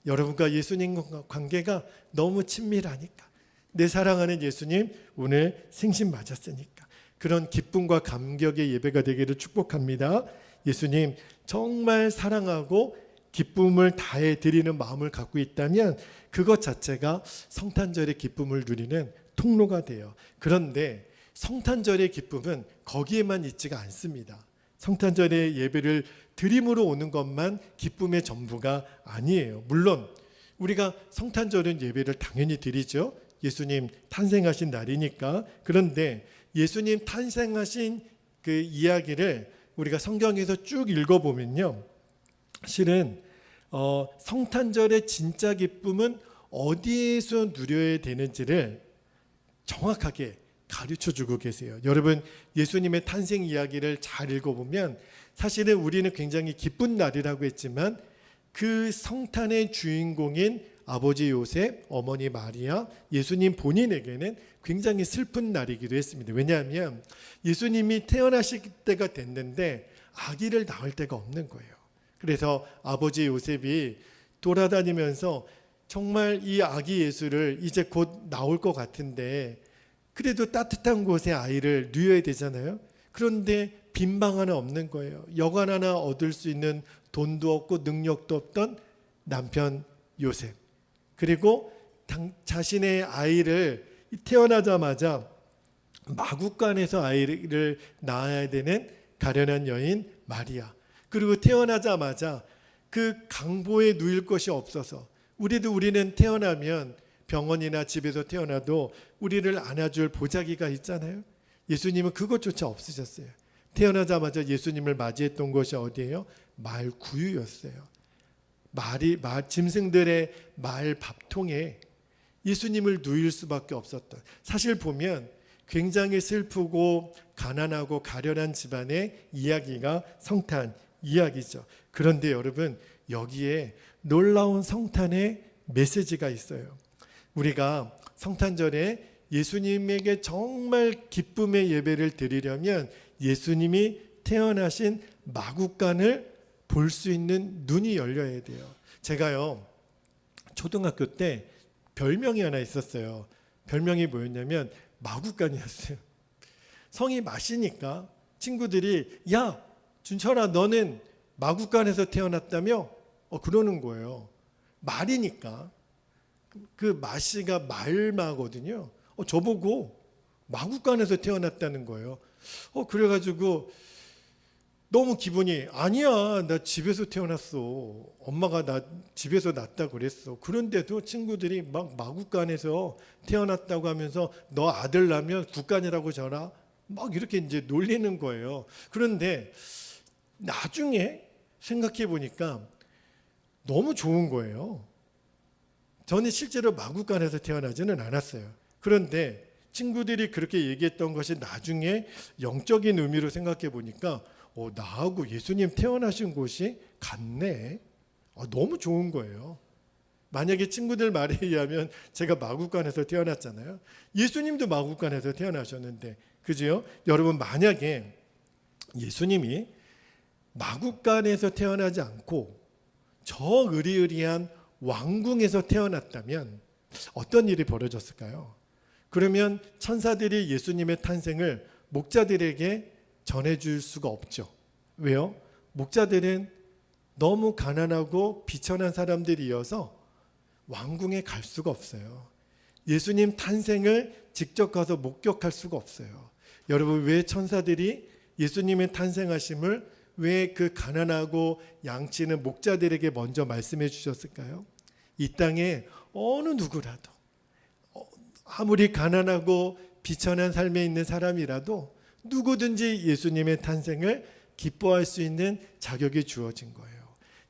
여러분과 예수님과 관계가 너무 친밀하니까 내 사랑하는 예수님 오늘 생신 맞았으니까 그런 기쁨과 감격의 예배가 되기를 축복합니다. 예수님 정말 사랑하고 기쁨을 다해 드리는 마음을 갖고 있다면 그것 자체가 성탄절의 기쁨을 누리는 통로가 돼요. 그런데 성탄절의 기쁨은 거기에만 있지가 않습니다. 성탄절의 예배를 드림으로 오는 것만 기쁨의 전부가 아니에요. 물론 우리가 성탄절은 예배를 당연히 드리죠. 예수님 탄생하신 날이니까. 그런데 예수님 탄생하신 그 이야기를 우리가 성경에서 쭉 읽어보면요. 실은 성탄절의 진짜 기쁨은 어디에서 누려야 되는지를 정확하게 가르쳐주고 계세요. 여러분 예수님의 탄생 이야기를 잘 읽어보면 사실은 우리는 굉장히 기쁜 날이라고 했지만 그 성탄의 주인공인 아버지 요셉, 어머니 마리아, 예수님 본인에게는 굉장히 슬픈 날이기도 했습니다. 왜냐하면 예수님이 태어나실 때가 됐는데 아기를 낳을 데가 없는 거예요. 그래서 아버지 요셉이 돌아다니면서 정말 이 아기 예수를 이제 곧 나올 것 같은데 그래도 따뜻한 곳에 아이를 누워야 되잖아요. 그런데 빈방 하나 없는 거예요. 여관 하나 얻을 수 있는 돈도 없고 능력도 없던 남편 요셉. 그리고 자신의 아이를 태어나자마자 마구간에서 아이를 낳아야 되는 가련한 여인 마리아. 그리고 태어나자마자 그 강보에 누일 것이 없어서 우리는 태어나면 병원이나 집에서 태어나도 우리를 안아줄 보자기가 있잖아요. 예수님은 그것조차 없으셨어요. 태어나자마자 예수님을 맞이했던 곳이 어디예요? 말 구유였어요. 짐승들의 말 밥통에 예수님을 누일 수밖에 없었던. 사실 보면 굉장히 슬프고 가난하고 가련한 집안의 이야기가 성탄 이야기죠. 그런데 여러분 여기에 놀라운 성탄의 메시지가 있어요. 우리가 성탄절에 예수님에게 정말 기쁨의 예배를 드리려면 예수님이 태어나신 마구간을 볼 수 있는 눈이 열려야 돼요. 제가요 초등학교 때 별명이 하나 있었어요. 별명이 뭐였냐면 마구간이었어요. 성이 마시니까 친구들이 야 준철아 너는 마구간에서 태어났다며? 그러는 거예요. 말이니까. 그 마씨가 말마거든요. 저보고 마구간에서 태어났다는 거예요. 그래가지고 너무 기분이, 아니야, 나 집에서 태어났어. 엄마가 나 집에서 낳았다 그랬어. 그런데도 친구들이 막 마구간에서 태어났다고 하면서 너 아들 낳으면 국간이라고 져라. 막 이렇게 이제 놀리는 거예요. 그런데 나중에 생각해 보니까 너무 좋은 거예요. 저는 실제로 마구간에서 태어나지는 않았어요. 그런데 친구들이 그렇게 얘기했던 것이 나중에 영적인 의미로 생각해 보니까 나하고 예수님 태어나신 곳이 같네. 너무 좋은 거예요. 만약에 친구들 말에 의하면 제가 마구간에서 태어났잖아요. 예수님도 마구간에서 태어나셨는데, 그죠? 여러분, 만약에 예수님이 마구간에서 태어나지 않고 저 의리의리한 왕궁에서 태어났다면 어떤 일이 벌어졌을까요? 그러면 천사들이 예수님의 탄생을 목자들에게 전해줄 수가 없죠. 왜요? 목자들은 너무 가난하고 비천한 사람들이어서 왕궁에 갈 수가 없어요. 예수님 탄생을 직접 가서 목격할 수가 없어요. 여러분, 왜 천사들이 예수님의 탄생하심을 왜 그 가난하고 양치는 목자들에게 먼저 말씀해 주셨을까요? 이 땅에 어느 누구라도 아무리 가난하고 비천한 삶에 있는 사람이라도 누구든지 예수님의 탄생을 기뻐할 수 있는 자격이 주어진 거예요.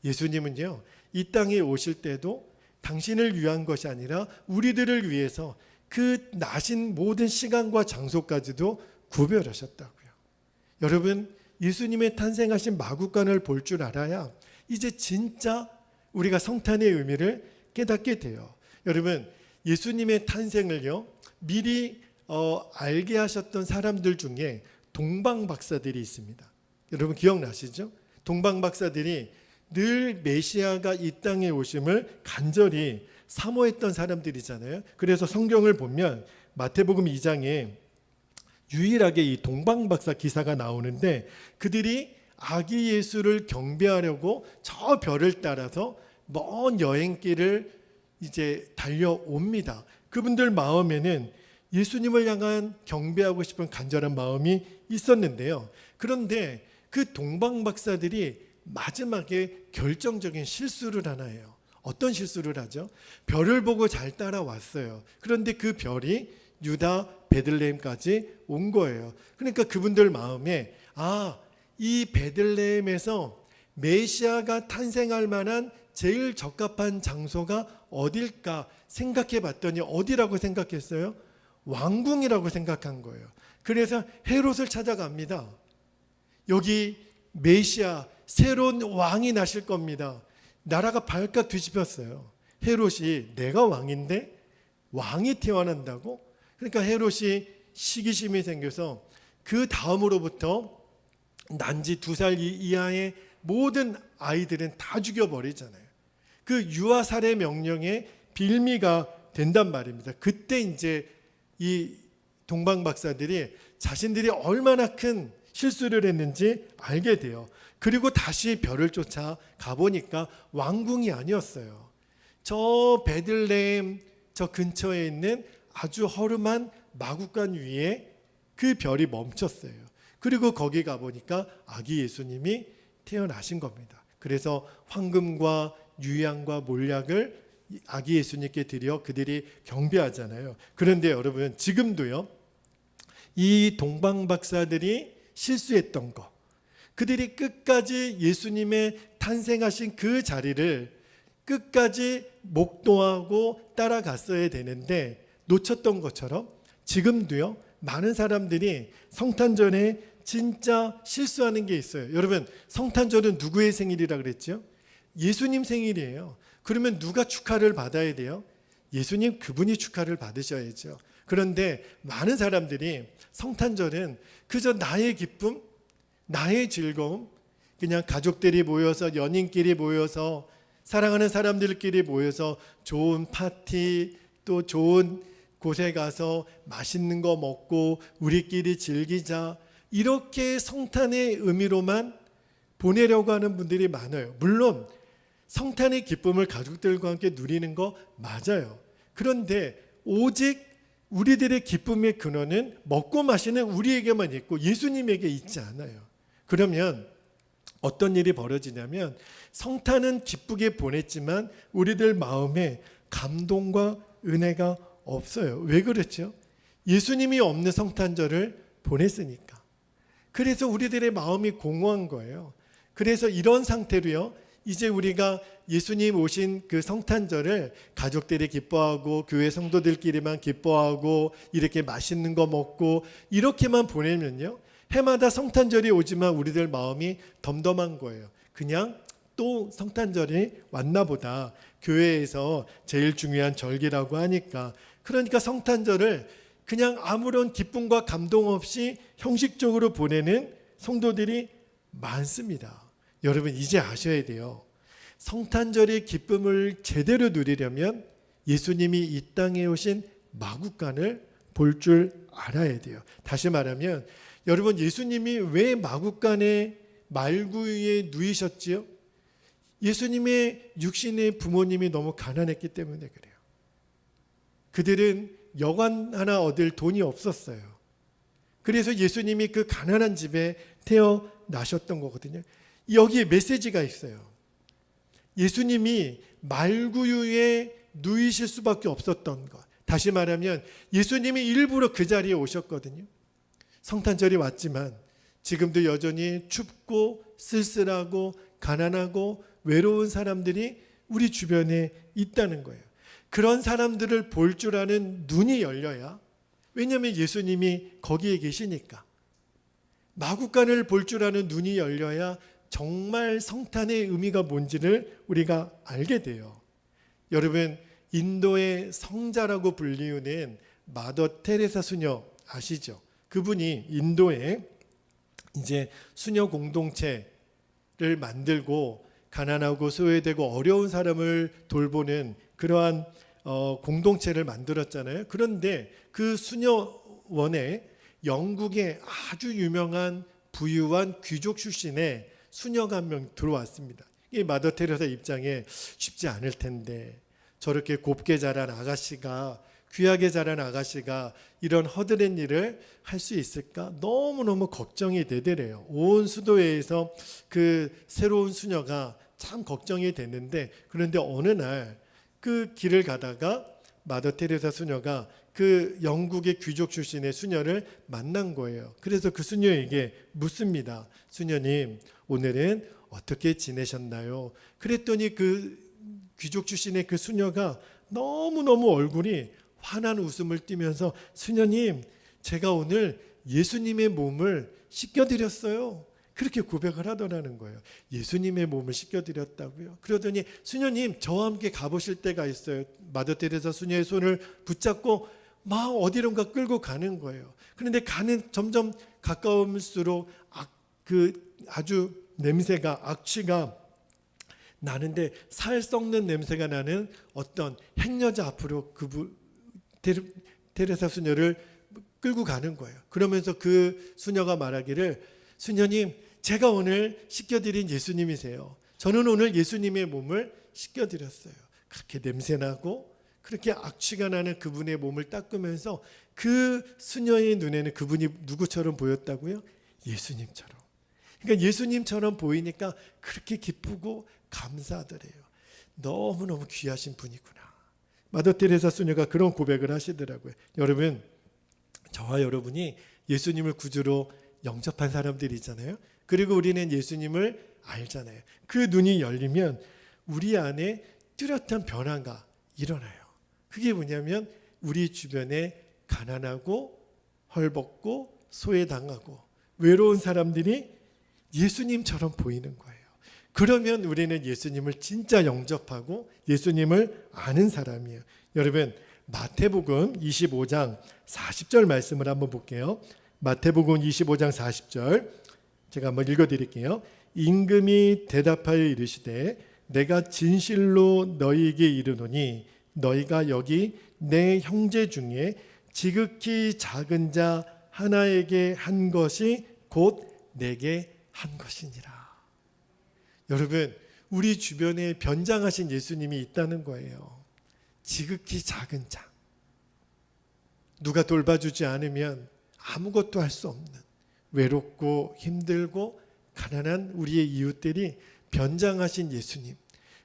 예수님은요, 이 땅에 오실 때도 당신을 위한 것이 아니라 우리들을 위해서 그 나신 모든 시간과 장소까지도 구별하셨다고요. 여러분, 예수님의 탄생하신 마구간을 볼 줄 알아야 이제 진짜 우리가 성탄의 의미를 깨닫게 돼요. 여러분, 예수님의 탄생을요 미리 알게 하셨던 사람들 중에 동방 박사들이 있습니다. 여러분 기억나시죠? 동방 박사들이 늘 메시아가 이 땅에 오심을 간절히 사모했던 사람들이잖아요. 그래서 성경을 보면 마태복음 2장에 유일하게 이 동방 박사 기사가 나오는데, 그들이 아기 예수를 경배하려고 저 별을 따라서 먼 여행길을 이제 달려옵니다. 그분들 마음에는 예수님을 향한 경배하고 싶은 간절한 마음이 있었는데요. 그런데 그 동방 박사들이 마지막에 결정적인 실수를 하나 해요. 어떤 실수를 하죠? 별을 보고 잘 따라왔어요. 그런데 그 별이 유다 베들레헴까지 온 거예요. 그러니까 그분들 마음에 이 베들레헴에서 메시아가 탄생할 만한 제일 적합한 장소가 어딜까 생각해 봤더니 어디라고 생각했어요? 왕궁이라고 생각한 거예요. 그래서 헤롯을 찾아갑니다. 여기 메시아 새로운 왕이 나실 겁니다. 나라가 발칵 뒤집혔어요. 헤롯이 내가 왕인데 왕이 태어난다고? 그러니까 헤롯이 시기심이 생겨서 그 다음으로부터 난지 2살 이하의 모든 아이들은 다 죽여버리잖아요. 그 유아 살해 명령에 빌미가 된단 말입니다. 그때 이제 이 동방 박사들이 자신들이 얼마나 큰 실수를 했는지 알게 돼요. 그리고 다시 별을 쫓아 가보니까 왕궁이 아니었어요. 저 베들레헴 저 근처에 있는 아주 허름한 마구간 위에 그 별이 멈췄어요. 그리고 거기 가보니까 아기 예수님이 태어나신 겁니다. 그래서 황금과 유향과 몰약을 아기 예수님께 드려 그들이 경배하잖아요. 그런데 여러분 지금도요, 이 동방 박사들이 실수했던 거, 그들이 끝까지 예수님의 탄생하신 그 자리를 끝까지 목도하고 따라갔어야 되는데 놓쳤던 것처럼 지금도요 많은 사람들이 성탄절에 진짜 실수하는 게 있어요. 여러분, 성탄절은 누구의 생일이라 그랬죠? 예수님 생일이에요. 그러면 누가 축하를 받아야 돼요? 예수님 그분이 축하를 받으셔야죠. 그런데 많은 사람들이 성탄절은 그저 나의 기쁨, 나의 즐거움, 그냥 가족들이 모여서 연인끼리 모여서 사랑하는 사람들끼리 모여서 좋은 파티, 또 좋은 곳에 가서 맛있는 거 먹고 우리끼리 즐기자, 이렇게 성탄의 의미로만 보내려고 하는 분들이 많아요. 물론 성탄의 기쁨을 가족들과 함께 누리는 거 맞아요. 그런데 오직 우리들의 기쁨의 근원은 먹고 마시는 우리에게만 있고 예수님에게 있지 않아요. 그러면 어떤 일이 벌어지냐면 성탄은 기쁘게 보냈지만 우리들 마음에 감동과 은혜가 없어요. 왜 그렇죠? 예수님이 없는 성탄절을 보냈으니까. 그래서 우리들의 마음이 공허한 거예요. 그래서 이런 상태로요, 이제 우리가 예수님 오신 그 성탄절을 가족들이 기뻐하고 교회 성도들끼리만 기뻐하고 이렇게 맛있는 거 먹고 이렇게만 보내면요, 해마다 성탄절이 오지만 우리들 마음이 덤덤한 거예요. 그냥 또 성탄절이 왔나 보다. 교회에서 제일 중요한 절기라고 하니까. 그러니까 성탄절을 그냥 아무런 기쁨과 감동 없이 형식적으로 보내는 성도들이 많습니다. 여러분 이제 아셔야 돼요. 성탄절의 기쁨을 제대로 누리려면 예수님이 이 땅에 오신 마국간을 볼 줄 알아야 돼요. 다시 말하면 여러분, 예수님이 왜 마국간에 말구유에 누이셨지요? 예수님의 육신의 부모님이 너무 가난했기 때문에 그래요. 그들은 여관 하나 얻을 돈이 없었어요. 그래서 예수님이 그 가난한 집에 태어나셨던 거거든요. 여기에 메시지가 있어요. 예수님이 말구유에 누이실 수밖에 없었던 것. 다시 말하면 예수님이 일부러 그 자리에 오셨거든요. 성탄절이 왔지만 지금도 여전히 춥고 쓸쓸하고 가난하고 외로운 사람들이 우리 주변에 있다는 거예요. 그런 사람들을 볼 줄 아는 눈이 열려야, 왜냐하면 예수님이 거기에 계시니까. 마국간을 볼 줄 아는 눈이 열려야 정말 성탄의 의미가 뭔지를 우리가 알게 돼요. 여러분, 인도의 성자라고 불리우는 마더 테레사 수녀 아시죠? 그분이 인도에 이제 수녀 공동체를 만들고 가난하고 소외되고 어려운 사람을 돌보는 그러한 공동체를 만들었잖아요. 그런데 그 수녀원에 영국의 아주 유명한 부유한 귀족 출신의 수녀가 한 명 들어왔습니다. 이 마더 테레사 입장에 쉽지 않을 텐데, 저렇게 곱게 자란 아가씨가, 귀하게 자란 아가씨가 이런 허드렛 일을 할 수 있을까? 너무너무 걱정이 되더래요. 온 수도회에서 그 새로운 수녀가 참 걱정이 됐는데, 그런데 어느 날 그 길을 가다가 마더 테레사 수녀가 그 영국의 귀족 출신의 수녀를 만난 거예요. 그래서 그 수녀에게 묻습니다. 수녀님, 오늘은 어떻게 지내셨나요? 그랬더니 그 귀족 출신의 그 수녀가 너무너무 얼굴이 환한 웃음을 띠면서, 수녀님, 제가 오늘 예수님의 몸을 씻겨드렸어요. 그렇게 고백을 하더라는 거예요. 예수님의 몸을 씻겨드렸다고요? 그러더니, 수녀님, 저와 함께 가보실 때가 있어요. 마더 테레사 수녀의 손을 붙잡고 막 어디론가 끌고 가는 거예요. 그런데 점점 가까울수록 아주 냄새가, 악취가 나는데, 살 썩는 냄새가 나는 어떤 행여자 앞으로 테레사 수녀를 끌고 가는 거예요. 그러면서 그 수녀가 말하기를, 수녀님, 제가 오늘 씻겨드린 예수님이세요. 저는 오늘 예수님의 몸을 씻겨드렸어요. 그렇게 냄새나고 그렇게 악취가 나는 그분의 몸을 닦으면서 그 수녀의 눈에는 그분이 누구처럼 보였다고요? 예수님처럼. 그러니까 예수님처럼 보이니까 그렇게 기쁘고 감사하더래요. 너무너무 귀하신 분이구나. 마더 테레사 수녀가 그런 고백을 하시더라고요. 여러분, 저와 여러분이 예수님을 구주로 영접한 사람들이잖아요. 그리고 우리는 예수님을 알잖아요. 그 눈이 열리면 우리 안에 뚜렷한 변화가 일어나요. 그게 뭐냐면 우리 주변에 가난하고 헐벗고 소외당하고 외로운 사람들이 예수님처럼 보이는 거예요. 그러면 우리는 예수님을 진짜 영접하고 예수님을 아는 사람이에요. 여러분, 마태복음 25장 40절 말씀을 한번 볼게요. 마태복음 25장 40절 제가 한번 읽어드릴게요. 임금이 대답하여 이르시되, 내가 진실로 너희에게 이르노니 너희가 여기 내 형제 중에 지극히 작은 자 하나에게 한 것이 곧 내게 한 것이니라. 여러분, 우리 주변에 변장하신 예수님이 있다는 거예요. 지극히 작은 자, 누가 돌봐주지 않으면 아무것도 할 수 없는, 외롭고 힘들고 가난한 우리의 이웃들이 변장하신 예수님,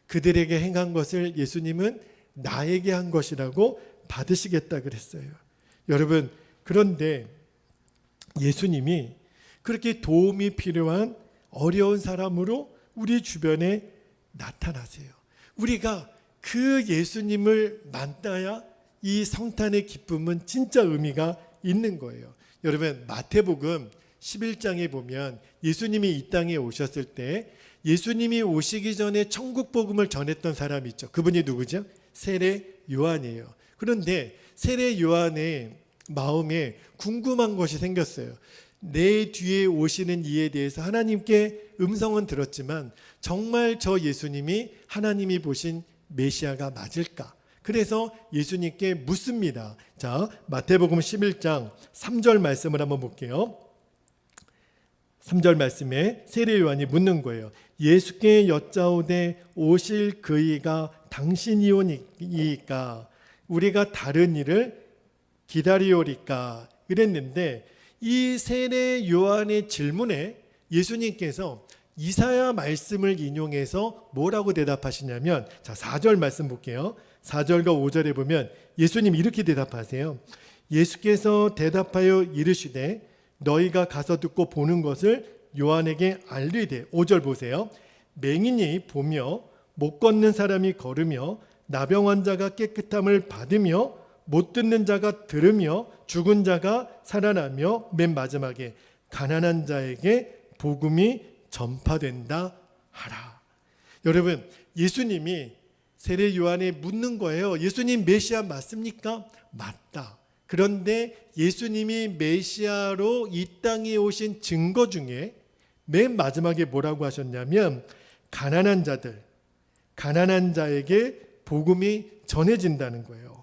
그들에게 행한 것을 예수님은 나에게 한 것이라고 받으시겠다 그랬어요. 여러분, 그런데 예수님이 그렇게 도움이 필요한 어려운 사람으로 우리 주변에 나타나세요. 우리가 그 예수님을 만나야 이 성탄의 기쁨은 진짜 의미가 있는 거예요. 여러분, 마태복음 11장에 보면 예수님이 이 땅에 오셨을 때 예수님이 오시기 전에 천국 복음을 전했던 사람이 있죠. 그분이 누구죠? 세례 요한이에요. 그런데 세례 요한의 마음에 궁금한 것이 생겼어요. 내 뒤에 오시는 이에 대해서 하나님께 음성은 들었지만 정말 저 예수님이 하나님이 보신 메시아가 맞을까? 그래서 예수님께 묻습니다. 자, 마태복음 11장 3절 말씀을 한번 볼게요. 3절 말씀에 세례 요한이 묻는 거예요. 예수께 여짜오되 오실 그이가 당신이오니까 우리가 다른 일을 기다리오리까? 이랬는데 이 세례 요한의 질문에 예수님께서 이사야 말씀을 인용해서 뭐라고 대답하시냐면, 자, 4절 말씀 볼게요. 4절과 5절에 보면 예수님 이렇게 대답하세요. 예수께서 대답하여 이르시되 너희가 가서 듣고 보는 것을 요한에게 알리되, 5절 보세요. 맹인이 보며 못 걷는 사람이 걸으며 나병 환자가 깨끗함을 받으며 못 듣는 자가 들으며 죽은 자가 살아나며 맨 마지막에 가난한 자에게 복음이 전파된다 하라. 여러분, 예수님이 세례 요한에 묻는 거예요. 예수님 메시아 맞습니까? 맞다. 그런데 예수님이 메시아로 이 땅에 오신 증거 중에 맨 마지막에 뭐라고 하셨냐면 가난한 자들, 가난한 자에게 복음이 전해진다는 거예요.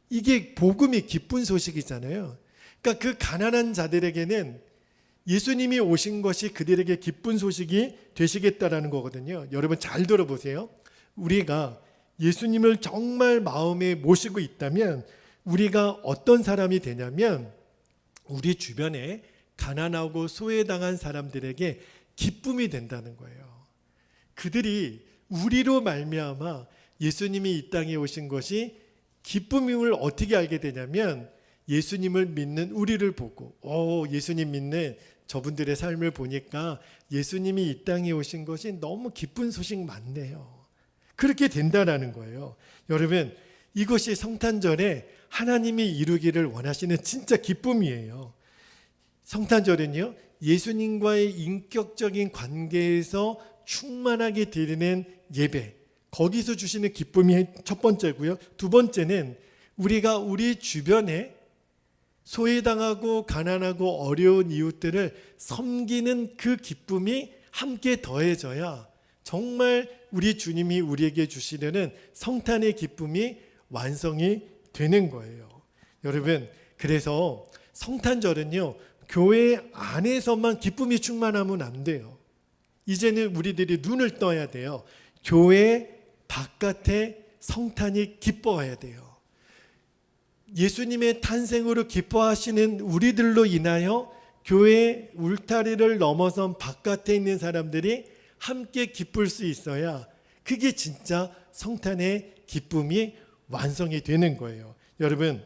이게 복음이 기쁜 소식이잖아요. 그러니까 그 가난한 자들에게는 예수님이 오신 것이 그들에게 기쁜 소식이 되시겠다라는 거거든요. 여러분 잘 들어보세요. 우리가 예수님을 정말 마음에 모시고 있다면 우리가 어떤 사람이 되냐면 우리 주변에 가난하고 소외당한 사람들에게 기쁨이 된다는 거예요. 그들이 우리로 말미암아 예수님이 이 땅에 오신 것이 기쁨임을 어떻게 알게 되냐면 예수님을 믿는 우리를 보고 예수님 믿는 저분들의 삶을 보니까 예수님이 이 땅에 오신 것이 너무 기쁜 소식 많네요. 그렇게 된다라는 거예요. 여러분, 이것이 성탄절에 하나님이 이루기를 원하시는 진짜 기쁨이에요. 성탄절은요, 예수님과의 인격적인 관계에서 충만하게 드리는 예배, 거기서 주시는 기쁨이 첫 번째고요. 두 번째는 우리가 우리 주변에 소외당하고 가난하고 어려운 이웃들을 섬기는 그 기쁨이 함께 더해져야 정말 우리 주님이 우리에게 주시려는 성탄의 기쁨이 완성이 되는 거예요. 여러분, 그래서 성탄절은요, 교회 안에서만 기쁨이 충만하면 안 돼요. 이제는 우리들이 눈을 떠야 돼요. 교회 바깥에 성탄이 기뻐해야 돼요. 예수님의 탄생으로 기뻐하시는 우리들로 인하여 교회 울타리를 넘어선 바깥에 있는 사람들이 함께 기쁠 수 있어야 그게 진짜 성탄의 기쁨이 완성이 되는 거예요. 여러분,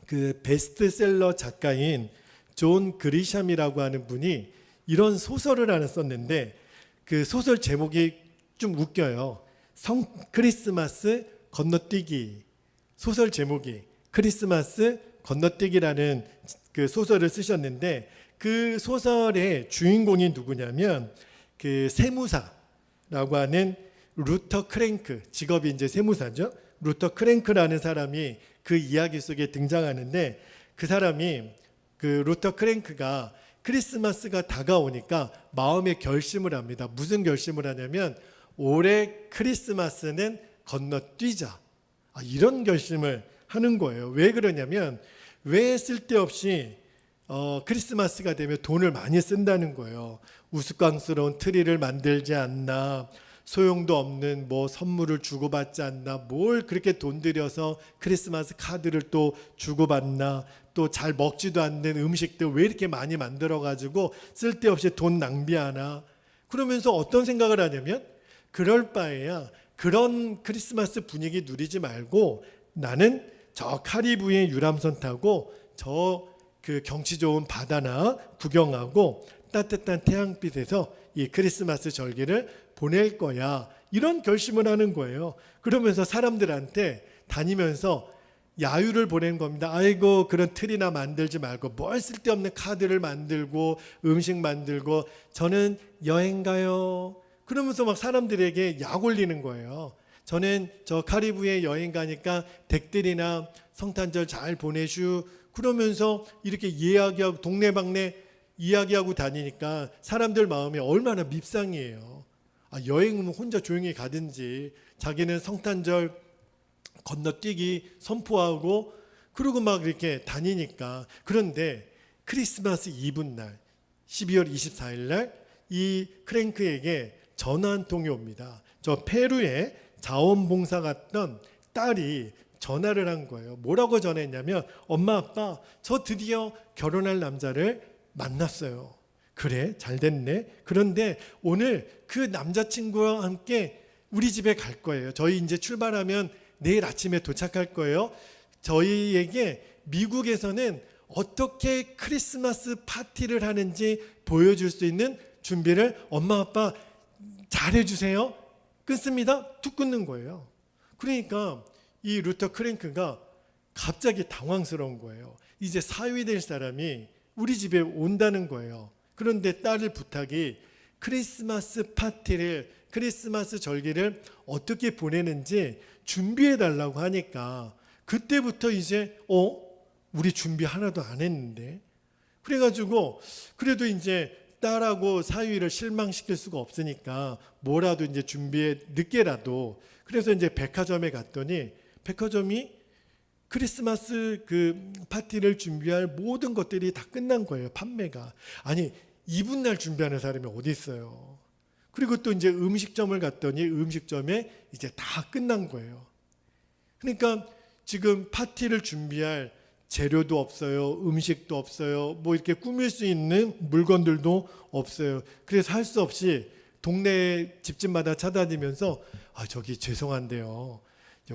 그 베스트셀러 작가인 존 그리샴이라고 하는 분이 이런 소설을 하나 썼는데 그 소설 제목이 좀 웃겨요. 크리스마스 건너뛰기. 소설 제목이 크리스마스 건너뛰기라는 그 소설을 쓰셨는데 그 소설의 주인공이 누구냐면 그 세무사라고 하는 루터 크랭크, 직업이 이제 세무사죠. 루터 크랭크라는 사람이 그 이야기 속에 등장하는데 그 사람이 그 루터 크랭크가 크리스마스가 다가오니까 마음의 결심을 합니다. 무슨 결심을 하냐면 올해 크리스마스는 건너뛰자. 이런 결심을 하는 거예요. 왜 그러냐면 왜 쓸데없이 크리스마스가 되면 돈을 많이 쓴다는 거예요. 우스꽝스러운 트리를 만들지 않나, 소용도 없는 뭐 선물을 주고받지 않나, 뭘 그렇게 돈 들여서 크리스마스 카드를 또 주고받나, 또 잘 먹지도 않는 음식들 왜 이렇게 많이 만들어 가지고 쓸데없이 돈 낭비하나. 그러면서 어떤 생각을 하냐면, 그럴 바에야 그런 크리스마스 분위기 누리지 말고 나는 저 카리브해 유람선 타고 저 그 경치 좋은 바다나 구경하고 따뜻한 태양빛에서 이 크리스마스 절기를 보낼 거야, 이런 결심을 하는 거예요. 그러면서 사람들한테 다니면서 야유를 보낸 겁니다. 아이고, 그런 틀이나 만들지 말고 뭘 쓸데없는 카드를 만들고 음식 만들고, 저는 여행 가요. 그러면서 막 사람들에게 약 올리는 거예요. 저는 저 카리브해 여행 가니까 댁들이나 성탄절 잘 보내슈. 그러면서 이렇게 이야기하고 동네방네 이야기하고 다니니까 사람들 마음이 얼마나 밉상이에요. 여행은 혼자 조용히 가든지, 자기는 성탄절 건너뛰기 선포하고 그러고 막 이렇게 다니니까. 그런데 크리스마스 이브날 12월 24일 날 이 크랭크에게 전화 한 통이 옵니다. 저 페루에 자원봉사 갔던 딸이 전화를 한 거예요. 뭐라고 전했냐면, 엄마 아빠 저 드디어 결혼할 남자를 만났어요. 그래, 잘 됐네. 그런데 오늘 그 남자친구와 함께 우리 집에 갈 거예요. 저희 이제 출발하면 내일 아침에 도착할 거예요. 저희에게 미국에서는 어떻게 크리스마스 파티를 하는지 보여줄 수 있는 준비를 엄마 아빠 잘해주세요. 끊습니다. 툭 끊는 거예요. 그러니까 이 루터 크랭크가 갑자기 당황스러운 거예요. 이제 사위 될 사람이 우리 집에 온다는 거예요. 그런데 딸의 부탁이 크리스마스 파티를, 크리스마스 절기를 어떻게 보내는지 준비해 달라고 하니까, 그때부터 이제 우리 준비 하나도 안 했는데, 그래가지고 그래도 이제 딸하고 사위를 실망시킬 수가 없으니까 뭐라도 이제 준비해, 늦게라도. 그래서 이제 백화점에 갔더니 백화점이 크리스마스 그 파티를 준비할 모든 것들이 다 끝난 거예요. 판매가. 아니, 이분날 준비하는 사람이 어디 있어요. 그리고 또 이제 음식점을 갔더니 음식점에 이제 다 끝난 거예요. 그러니까 지금 파티를 준비할 재료도 없어요. 음식도 없어요. 뭐 이렇게 꾸밀 수 있는 물건들도 없어요. 그래서 할 수 없이 동네 집집마다 찾아다니면서, 저기 죄송한데요,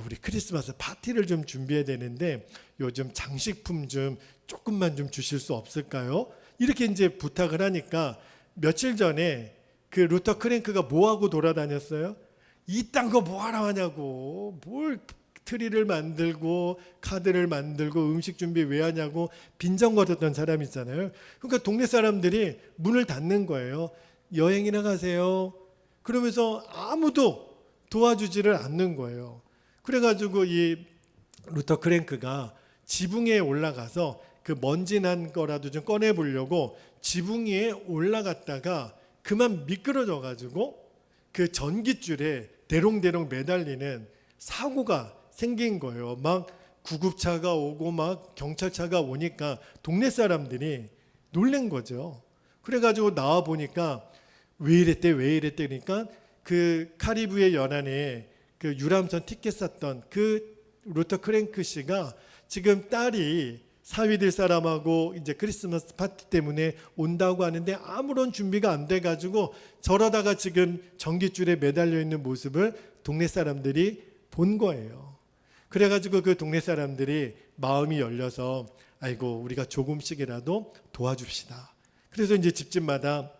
우리 크리스마스 파티를 좀 준비해야 되는데 요즘 장식품 좀 조금만 좀 주실 수 없을까요? 이렇게 이제 부탁을 하니까, 며칠 전에 그 루터 크랭크가 뭐하고 돌아다녔어요? 이딴 거 뭐하러 하냐고, 뭘 트리를 만들고 카드를 만들고 음식 준비 왜 하냐고 빈정거렸던 사람 있잖아요. 그러니까 동네 사람들이 문을 닫는 거예요. 여행이나 가세요. 그러면서 아무도 도와주지를 않는 거예요. 그래가지고 이 루터 크랭크가 지붕에 올라가서 그 먼지 난 거라도 좀 꺼내보려고 지붕 위에 올라갔다가 그만 미끄러져 가지고 그 전깃줄에 대롱대롱 매달리는 사고가 생긴 거예요. 막 구급차가 오고 막 경찰차가 오니까 동네 사람들이 놀란 거죠. 그래가지고 나와 보니까 왜 이랬대 그러니까 그 카리브해 연안에 그 유람선 티켓 샀던 그 루터 크랭크 씨가 지금 딸이 사위될 사람하고 이제 크리스마스 파티 때문에 온다고 하는데 아무런 준비가 안 돼가지고 저러다가 지금 전깃줄에 매달려 있는 모습을 동네 사람들이 본 거예요. 그래가지고 그 동네 사람들이 마음이 열려서, 아이고, 우리가 조금씩이라도 도와줍시다. 그래서 이제 집집마다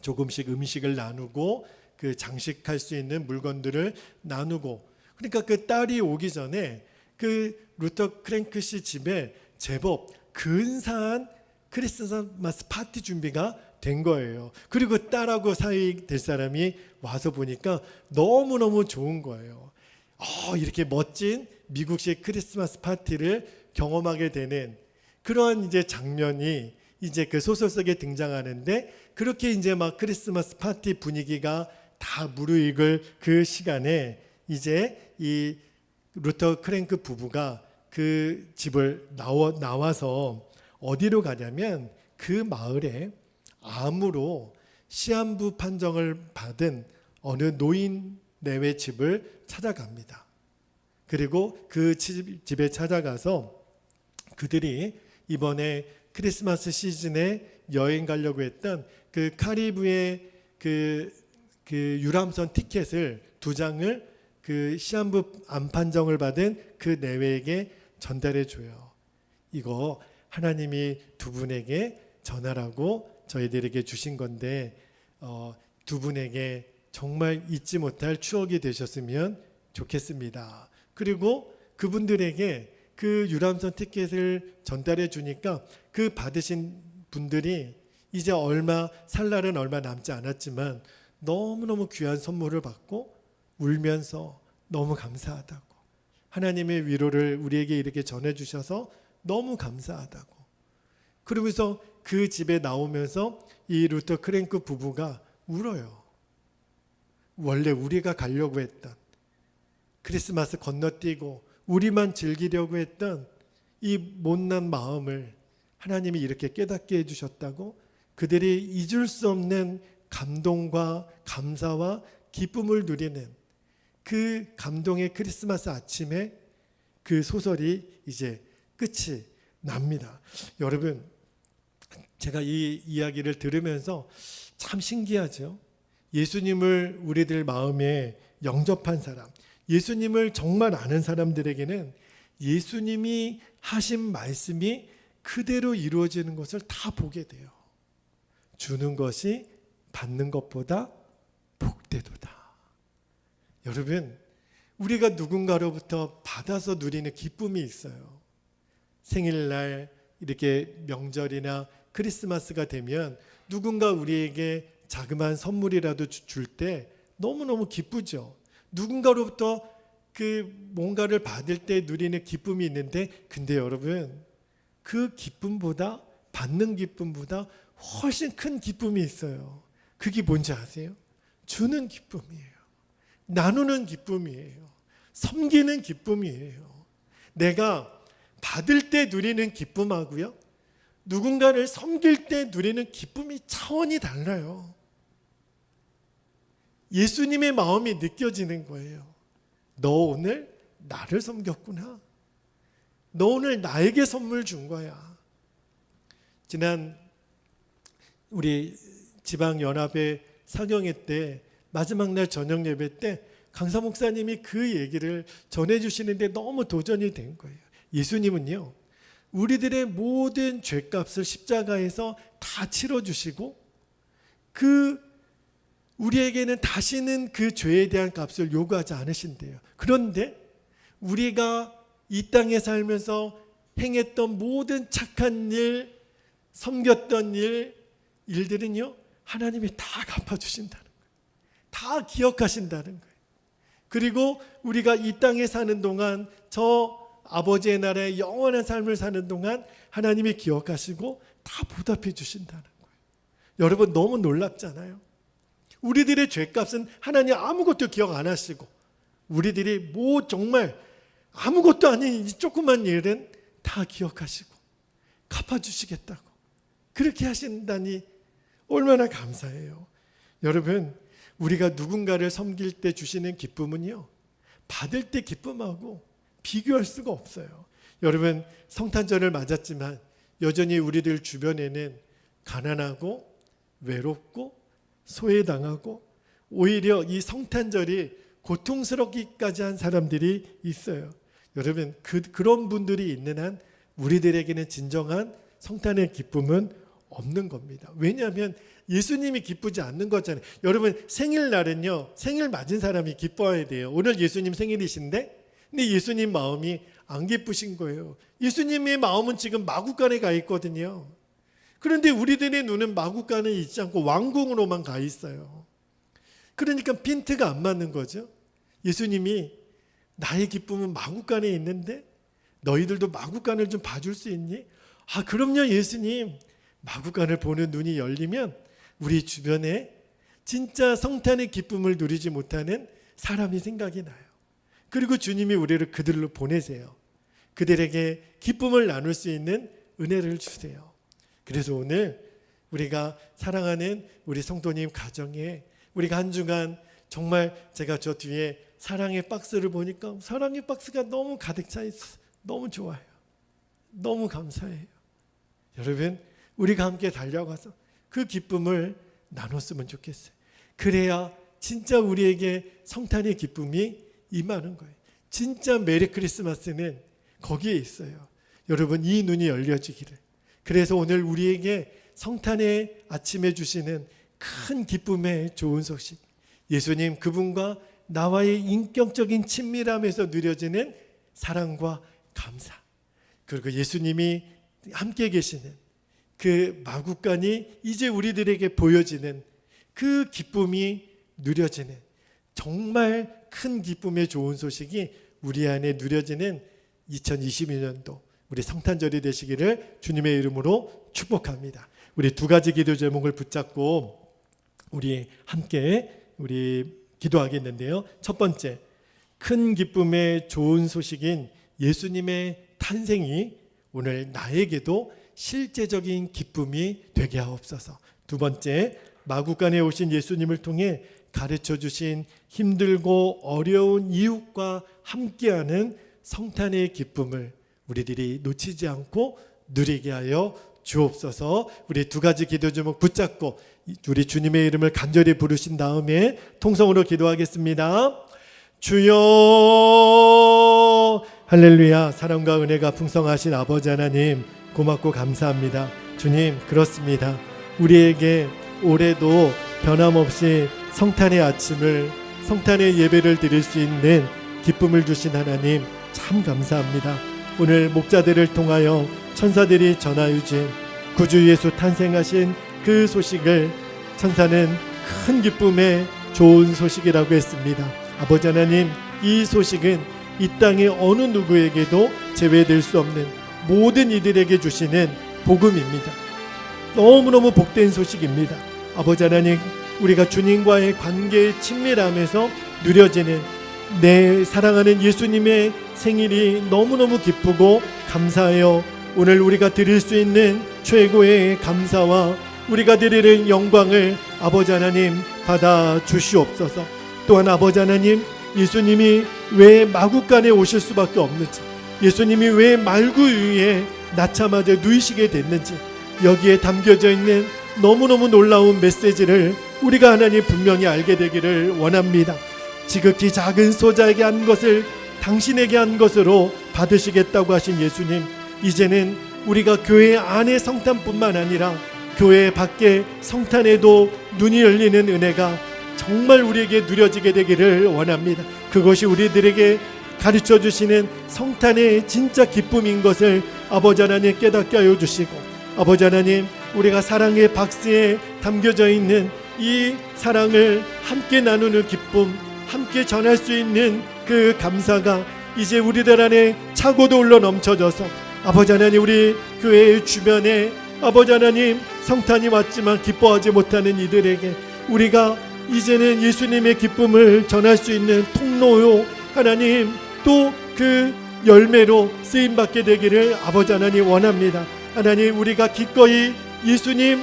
조금씩 음식을 나누고 그 장식할 수 있는 물건들을 나누고, 그러니까 그 딸이 오기 전에 그 루터 크랭크 씨 집에 제법 근사한 크리스마스 파티 준비가 된 거예요. 그리고 딸하고 사이 될 사람이 와서 보니까 너무너무 좋은 거예요. 이렇게 멋진 미국식 크리스마스 파티를 경험하게 되는 그런 이제 장면이 이제 그 소설 속에 등장하는데, 그렇게 이제 막 크리스마스 파티 분위기가 다 무르익을 그 시간에 이제 이 루터 크랭크 부부가 그 집을 나와서 어디로 가냐면 그 마을에 암으로 시한부 판정을 받은 어느 노인 내외 집을 찾아갑니다. 그리고 그 집에 찾아가서 그들이 이번에 크리스마스 시즌에 여행 가려고 했던 그 카리브의 그 유람선 티켓을 2장을 그 시한부 암 판정을 받은 그 내외에게 전달해 줘요. 이거 하나님이 두 분에게 전하라고 저희들에게 주신 건데 두 분에게 정말 잊지 못할 추억이 되셨으면 좋겠습니다. 그리고 그분들에게 그 유람선 티켓을 전달해 주니까 그 받으신 분들이 이제 살 날은 얼마 남지 않았지만 너무너무 귀한 선물을 받고 울면서 너무 감사하다고, 하나님의 위로를 우리에게 이렇게 전해주셔서 너무 감사하다고, 그러면서 그 집에 나오면서 이 루터 크랭크 부부가 울어요. 원래 우리가 가려고 했던, 크리스마스 건너뛰고 우리만 즐기려고 했던 이 못난 마음을 하나님이 이렇게 깨닫게 해주셨다고, 그들이 잊을 수 없는 감동과 감사와 기쁨을 누리는 그 감동의 크리스마스 아침에 그 소설이 이제 끝이 납니다. 여러분, 제가 이 이야기를 들으면서 참 신기하죠. 예수님을 우리들 마음에 영접한 사람, 예수님을 정말 아는 사람들에게는 예수님이 하신 말씀이 그대로 이루어지는 것을 다 보게 돼요. 주는 것이 받는 것보다 복되도다. 여러분, 우리가 누군가로부터 받아서 누리는 기쁨이 있어요. 생일날 이렇게 명절이나 크리스마스가 되면 누군가 우리에게 자그마한 선물이라도 줄 때 너무너무 기쁘죠. 누군가로부터 그 뭔가를 받을 때 누리는 기쁨이 있는데, 근데 여러분, 그 기쁨보다, 받는 기쁨보다 훨씬 큰 기쁨이 있어요. 그게 뭔지 아세요? 주는 기쁨이에요. 나누는 기쁨이에요. 섬기는 기쁨이에요. 내가 받을 때 누리는 기쁨하고요, 누군가를 섬길 때 누리는 기쁨이 차원이 달라요. 예수님의 마음이 느껴지는 거예요. 너 오늘 나를 섬겼구나. 너 오늘 나에게 선물 준 거야. 지난 우리 지방연합회 사경회 때 마지막 날 저녁 예배 때 강사 목사님이 그 얘기를 전해주시는데 너무 도전이 된 거예요. 예수님은요, 우리들의 모든 죄값을 십자가에서 다 치러주시고 우리에게는 다시는 그 죄에 대한 값을 요구하지 않으신대요. 그런데 우리가 이 땅에 살면서 행했던 모든 착한 일, 섬겼던 일들은요, 하나님이 다 갚아주신다는 거예요. 다 기억하신다는 거예요. 그리고 우리가 이 땅에 사는 동안, 저 아버지의 나라의 영원한 삶을 사는 동안 하나님이 기억하시고 다 보답해 주신다는 거예요. 여러분, 너무 놀랍잖아요. 우리들의 죄값은 하나님 아무것도 기억 안 하시고, 우리들이 정말 아무것도 아닌 이 조그만 일은 다 기억하시고 갚아주시겠다고 그렇게 하신다니 얼마나 감사해요. 여러분, 우리가 누군가를 섬길 때 주시는 기쁨은요, 받을 때 기쁨하고 비교할 수가 없어요. 여러분, 성탄절을 맞았지만 여전히 우리들 주변에는 가난하고 외롭고 소외당하고 오히려 이 성탄절이 고통스럽기까지 한 사람들이 있어요. 여러분, 그런 분들이 있는 한 우리들에게는 진정한 성탄의 기쁨은 없는 겁니다. 왜냐하면 예수님이 기쁘지 않는 거잖아요. 여러분, 생일날은요, 생일 맞은 사람이 기뻐해야 돼요. 오늘 예수님 생일이신데, 근데 예수님 마음이 안 기쁘신 거예요. 예수님의 마음은 지금 마구간에 가 있거든요. 그런데 우리들의 눈은 마구간에 있지 않고 왕궁으로만 가 있어요. 그러니까 핀트가 안 맞는 거죠. 예수님이 나의 기쁨은 마구간에 있는데 너희들도 마구간을 좀 봐줄 수 있니? 아, 그럼요 예수님. 마구간을 보는 눈이 열리면 우리 주변에 진짜 성탄의 기쁨을 누리지 못하는 사람이 생각이 나요. 그리고 주님이 우리를 그들로 보내세요. 그들에게 기쁨을 나눌 수 있는 은혜를 주세요. 그래서 오늘 우리가 사랑하는 우리 성도님 가정에 우리가 한 주간 정말 제가 저 뒤에 사랑의 박스를 보니까 사랑의 박스가 너무 가득 차 있어요. 너무 좋아요. 너무 감사해요. 여러분, 우리가 함께 달려가서 그 기쁨을 나눴으면 좋겠어요. 그래야 진짜 우리에게 성탄의 기쁨이 임하는 거예요. 진짜 메리 크리스마스는 거기에 있어요. 여러분, 이 눈이 열려지기를. 그래서 오늘 우리에게 성탄의 아침에 주시는 큰 기쁨의 좋은 소식, 예수님 그분과 나와의 인격적인 친밀함에서 누려지는 사랑과 감사, 그리고 예수님이 함께 계시는 그 마국간이 이제 우리들에게 보여지는 그 기쁨이 누려지는 정말 큰 기쁨의 좋은 소식이 우리 안에 누려지는 2022년도 우리 성탄절이 되시기를 주님의 이름으로 축복합니다. 우리 두 가지 기도 제목을 붙잡고 우리 함께 기도하겠는데요. 첫 번째, 큰 기쁨의 좋은 소식인 예수님의 탄생이 오늘 나에게도 실제적인 기쁨이 되게 하옵소서. 두 번째, 마국간에 오신 예수님을 통해 가르쳐 주신 힘들고 어려운 이웃과 함께하는 성탄의 기쁨을 우리들이 놓치지 않고 누리게 하여 주옵소서. 우리 두 가지 기도 제목 붙잡고 우리 주님의 이름을 간절히 부르신 다음에 통성으로 기도하겠습니다. 주여, 할렐루야. 사랑과 은혜가 풍성하신 아버지 하나님, 고맙고 감사합니다. 주님, 그렇습니다. 우리에게 올해도 변함없이 성탄의 아침을, 성탄의 예배를 드릴 수 있는 기쁨을 주신 하나님, 참 감사합니다. 오늘 목자들을 통하여 천사들이 전하유진 구주 예수 탄생하신 그 소식을 천사는 큰 기쁨의 좋은 소식이라고 했습니다. 아버지 하나님, 이 소식은 이 땅의 어느 누구에게도 제외될 수 없는 모든 이들에게 주시는 복음입니다. 너무너무 복된 소식입니다. 아버지 하나님, 우리가 주님과의 관계의 친밀함에서 누려지는 내 사랑하는 예수님의 생일이 너무너무 기쁘고 감사해요. 오늘 우리가 드릴 수 있는 최고의 감사와 우리가 드리는 영광을 아버지 하나님 받아 주시옵소서. 또한 아버지 하나님, 예수님이 왜 마국간에 오실 수밖에 없는지, 예수님이 왜 말구 위에 낳자마자 누이시게 됐는지, 여기에 담겨져 있는 너무너무 놀라운 메시지를 우리가 하나님 분명히 알게 되기를 원합니다. 지극히 작은 소자에게 한 것을 당신에게 한 것으로 받으시겠다고 하신 예수님, 이제는 우리가 교회 안의 성탄뿐만 아니라 교회 밖에 성탄에도 눈이 열리는 은혜가 정말 우리에게 누려지게 되기를 원합니다. 그것이 우리들에게 가르쳐 주시는 성탄의 진짜 기쁨인 것을 아버지 하나님 깨닫게 하여 주시고, 아버지 하나님, 우리가 사랑의 박스에 담겨져 있는 이 사랑을 함께 나누는 기쁨, 함께 전할 수 있는 그 감사가 이제 우리들 안에 차고도 흘러 넘쳐져서 아버지 하나님, 우리 교회의 주변에 아버지 하나님, 성탄이 왔지만 기뻐하지 못하는 이들에게 우리가 이제는 예수님의 기쁨을 전할 수 있는 통로요 하나님, 또 그 열매로 쓰임받게 되기를 아버지 하나님 원합니다. 하나님, 우리가 기꺼이 예수님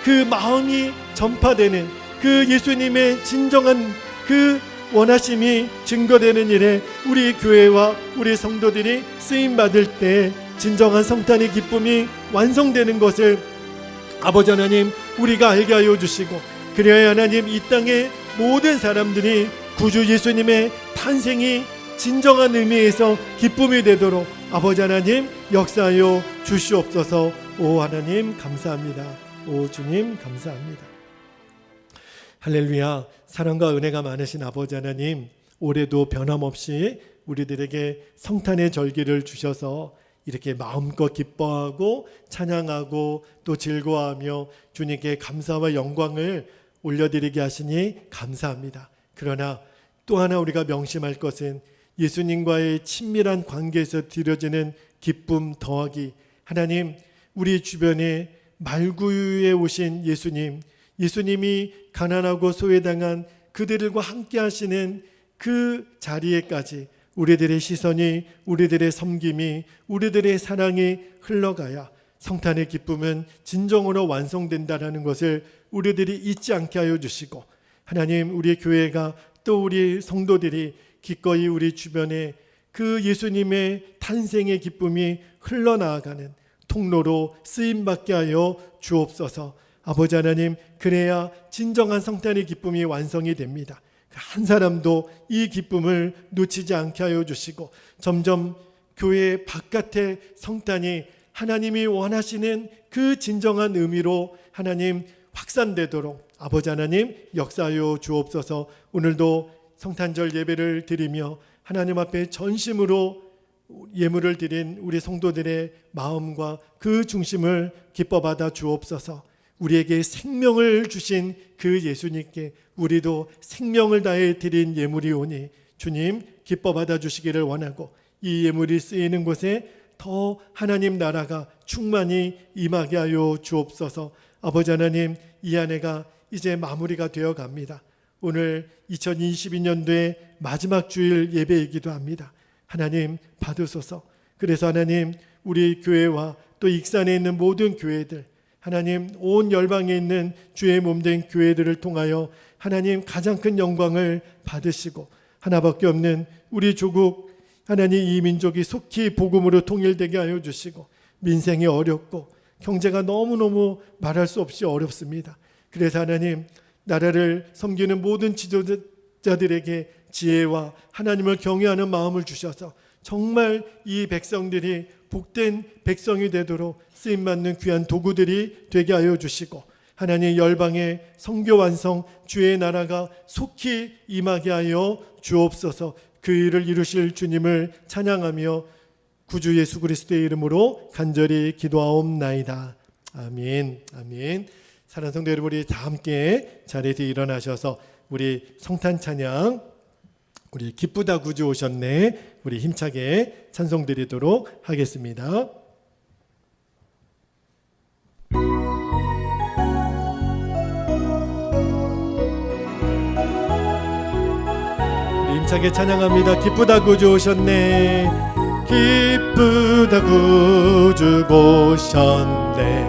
그 마음이 전파되는 그 예수님의 진정한 그 원하심이 증거되는 일에 우리 교회와 우리 성도들이 쓰임받을 때 진정한 성탄의 기쁨이 완성되는 것을 아버지 하나님 우리가 알게 하여 주시고, 그래야 하나님 이 땅의 모든 사람들이 구주 예수님의 탄생이 진정한 의미에서 기쁨이 되도록 아버지 하나님 역사하여 주시옵소서. 오 하나님 감사합니다. 오 주님 감사합니다. 할렐루야. 사랑과 은혜가 많으신 아버지 하나님, 올해도 변함없이 우리들에게 성탄의 절기를 주셔서 이렇게 마음껏 기뻐하고 찬양하고 또 즐거워하며 주님께 감사와 영광을 올려드리게 하시니 감사합니다. 그러나 또 하나 우리가 명심할 것은 예수님과의 친밀한 관계에서 드려지는 기쁨 더하기 하나님, 우리 주변에 말구유에 오신 예수님, 예수님이 가난하고 소외당한 그들과 함께 하시는 그 자리에까지 우리들의 시선이, 우리들의 섬김이, 우리들의 사랑이 흘러가야 성탄의 기쁨은 진정으로 완성된다라는 것을 우리들이 잊지 않게 하여 주시고, 하나님, 우리 교회가 또 우리 성도들이 기꺼이 우리 주변에 그 예수님의 탄생의 기쁨이 흘러나아가는 통로로 쓰임받게 하여 주옵소서. 아버지 하나님, 그래야 진정한 성탄의 기쁨이 완성이 됩니다. 한 사람도 이 기쁨을 놓치지 않게 하여 주시고, 점점 교회 바깥의 성탄이 하나님이 원하시는 그 진정한 의미로 하나님 확산되도록 아버지 하나님 역사하여 주옵소서. 오늘도 성탄절 예배를 드리며 하나님 앞에 전심으로 예물을 드린 우리 성도들의 마음과 그 중심을 기뻐 받아 주옵소서. 우리에게 생명을 주신 그 예수님께 우리도 생명을 다해 드린 예물이 오니 주님 기뻐 받아 주시기를 원하고, 이 예물이 쓰이는 곳에 더 하나님 나라가 충만히 임하게 하여 주옵소서. 아버지 하나님, 이 한 해가 이제 마무리가 되어 갑니다. 오늘 2022년도의 마지막 주일 예배이기도 합니다. 하나님 받으소서. 그래서 하나님, 우리 교회와 또 익산에 있는 모든 교회들, 하나님 온 열방에 있는 주의 몸된 교회들을 통하여 하나님 가장 큰 영광을 받으시고, 하나밖에 없는 우리 조국 하나님, 이 민족이 속히 복음으로 통일되게 하여 주시고, 민생이 어렵고 경제가 너무너무 말할 수 없이 어렵습니다. 그래서 하나님, 나라를 섬기는 모든 지도자들에게 지혜와 하나님을 경외하는 마음을 주셔서 정말 이 백성들이 복된 백성이 되도록 쓰임받는 귀한 도구들이 되게 하여 주시고, 하나님 열방의 선교 완성, 주의 나라가 속히 임하게 하여 주옵소서. 그 일을 이루실 주님을 찬양하며 구주 예수 그리스도의 이름으로 간절히 기도하옵나이다. 아멘. 아멘. 사랑하는 성도 여러분, 우리 다 함께 자리에서 일어나셔서 우리 성탄 찬양, 우리 기쁘다 구주 오셨네, 우리 힘차게 찬송 드리도록 하겠습니다. 힘차게 찬양합니다. 기쁘다 구주 오셨네, 기쁘다 구주 오셨네,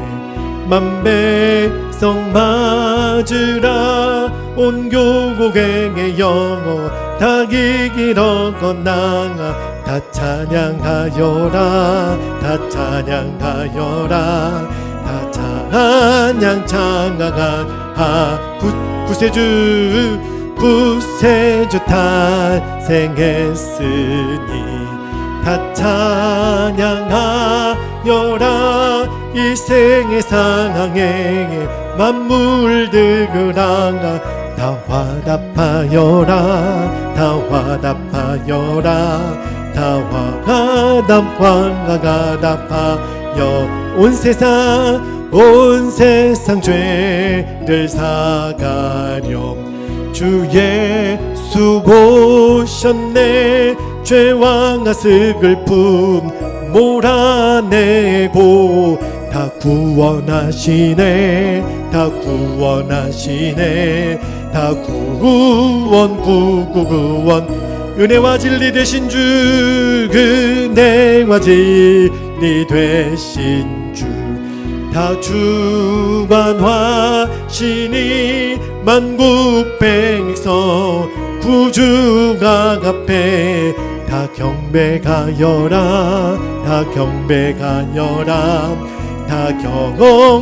만백성 맞으라, 온 교국행의 영혼 다 기기러 건낭아, 다 찬양하여라, 다 찬양하여라, 다 찬양 찬양한 구세주 탄생했으니, 다 찬양하여라, 이 생의 상황에 만물들그랑아, 다 화답하여라, 다 화답하여라, 다 화답하여 온 세상 죄를 사가렴. 주 예수 오셨네, 죄와 슬픔 몰아내고 다 구원하시네, 다 구원하시네, 다 구원 은혜와 진리 되신 주, 은혜와 진리 되신 주, 다 주관하시니 만국 백성 구주가 앞에 다 경배하여라, 다 경배하여라, 다 경배하여라.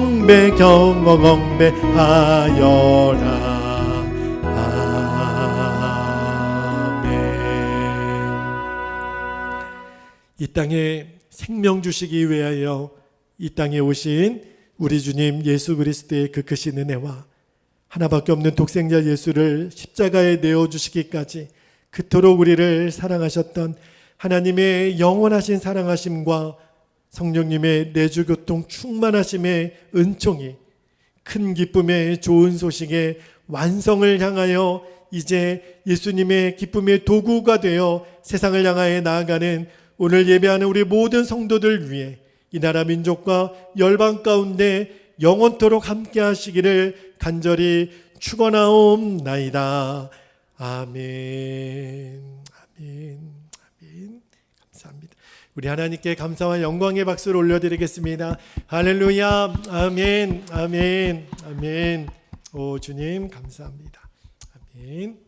이 땅에 생명 주시기 위하여 이 땅에 오신 우리 주님 예수 그리스도의 그 크신 은혜와 하나밖에 없는 독생자 예수를 십자가에 내어주시기까지 그토록 우리를 사랑하셨던 하나님의 영원하신 사랑하심과 성령님의 내주교통 충만하심의 은총이 큰 기쁨의 좋은 소식의 완성을 향하여 이제 예수님의 기쁨의 도구가 되어 세상을 향하여 나아가는 오늘 예배하는 우리 모든 성도들 위해 이 나라 민족과 열방 가운데 영원토록 함께 하시기를 간절히 축원하옵나이다. 아멘. 아멘. 아멘. 감사합니다. 우리 하나님께 감사와 영광의 박수를 올려드리겠습니다. 할렐루야. 아멘. 아멘. 아멘. 오 주님 감사합니다. 아멘.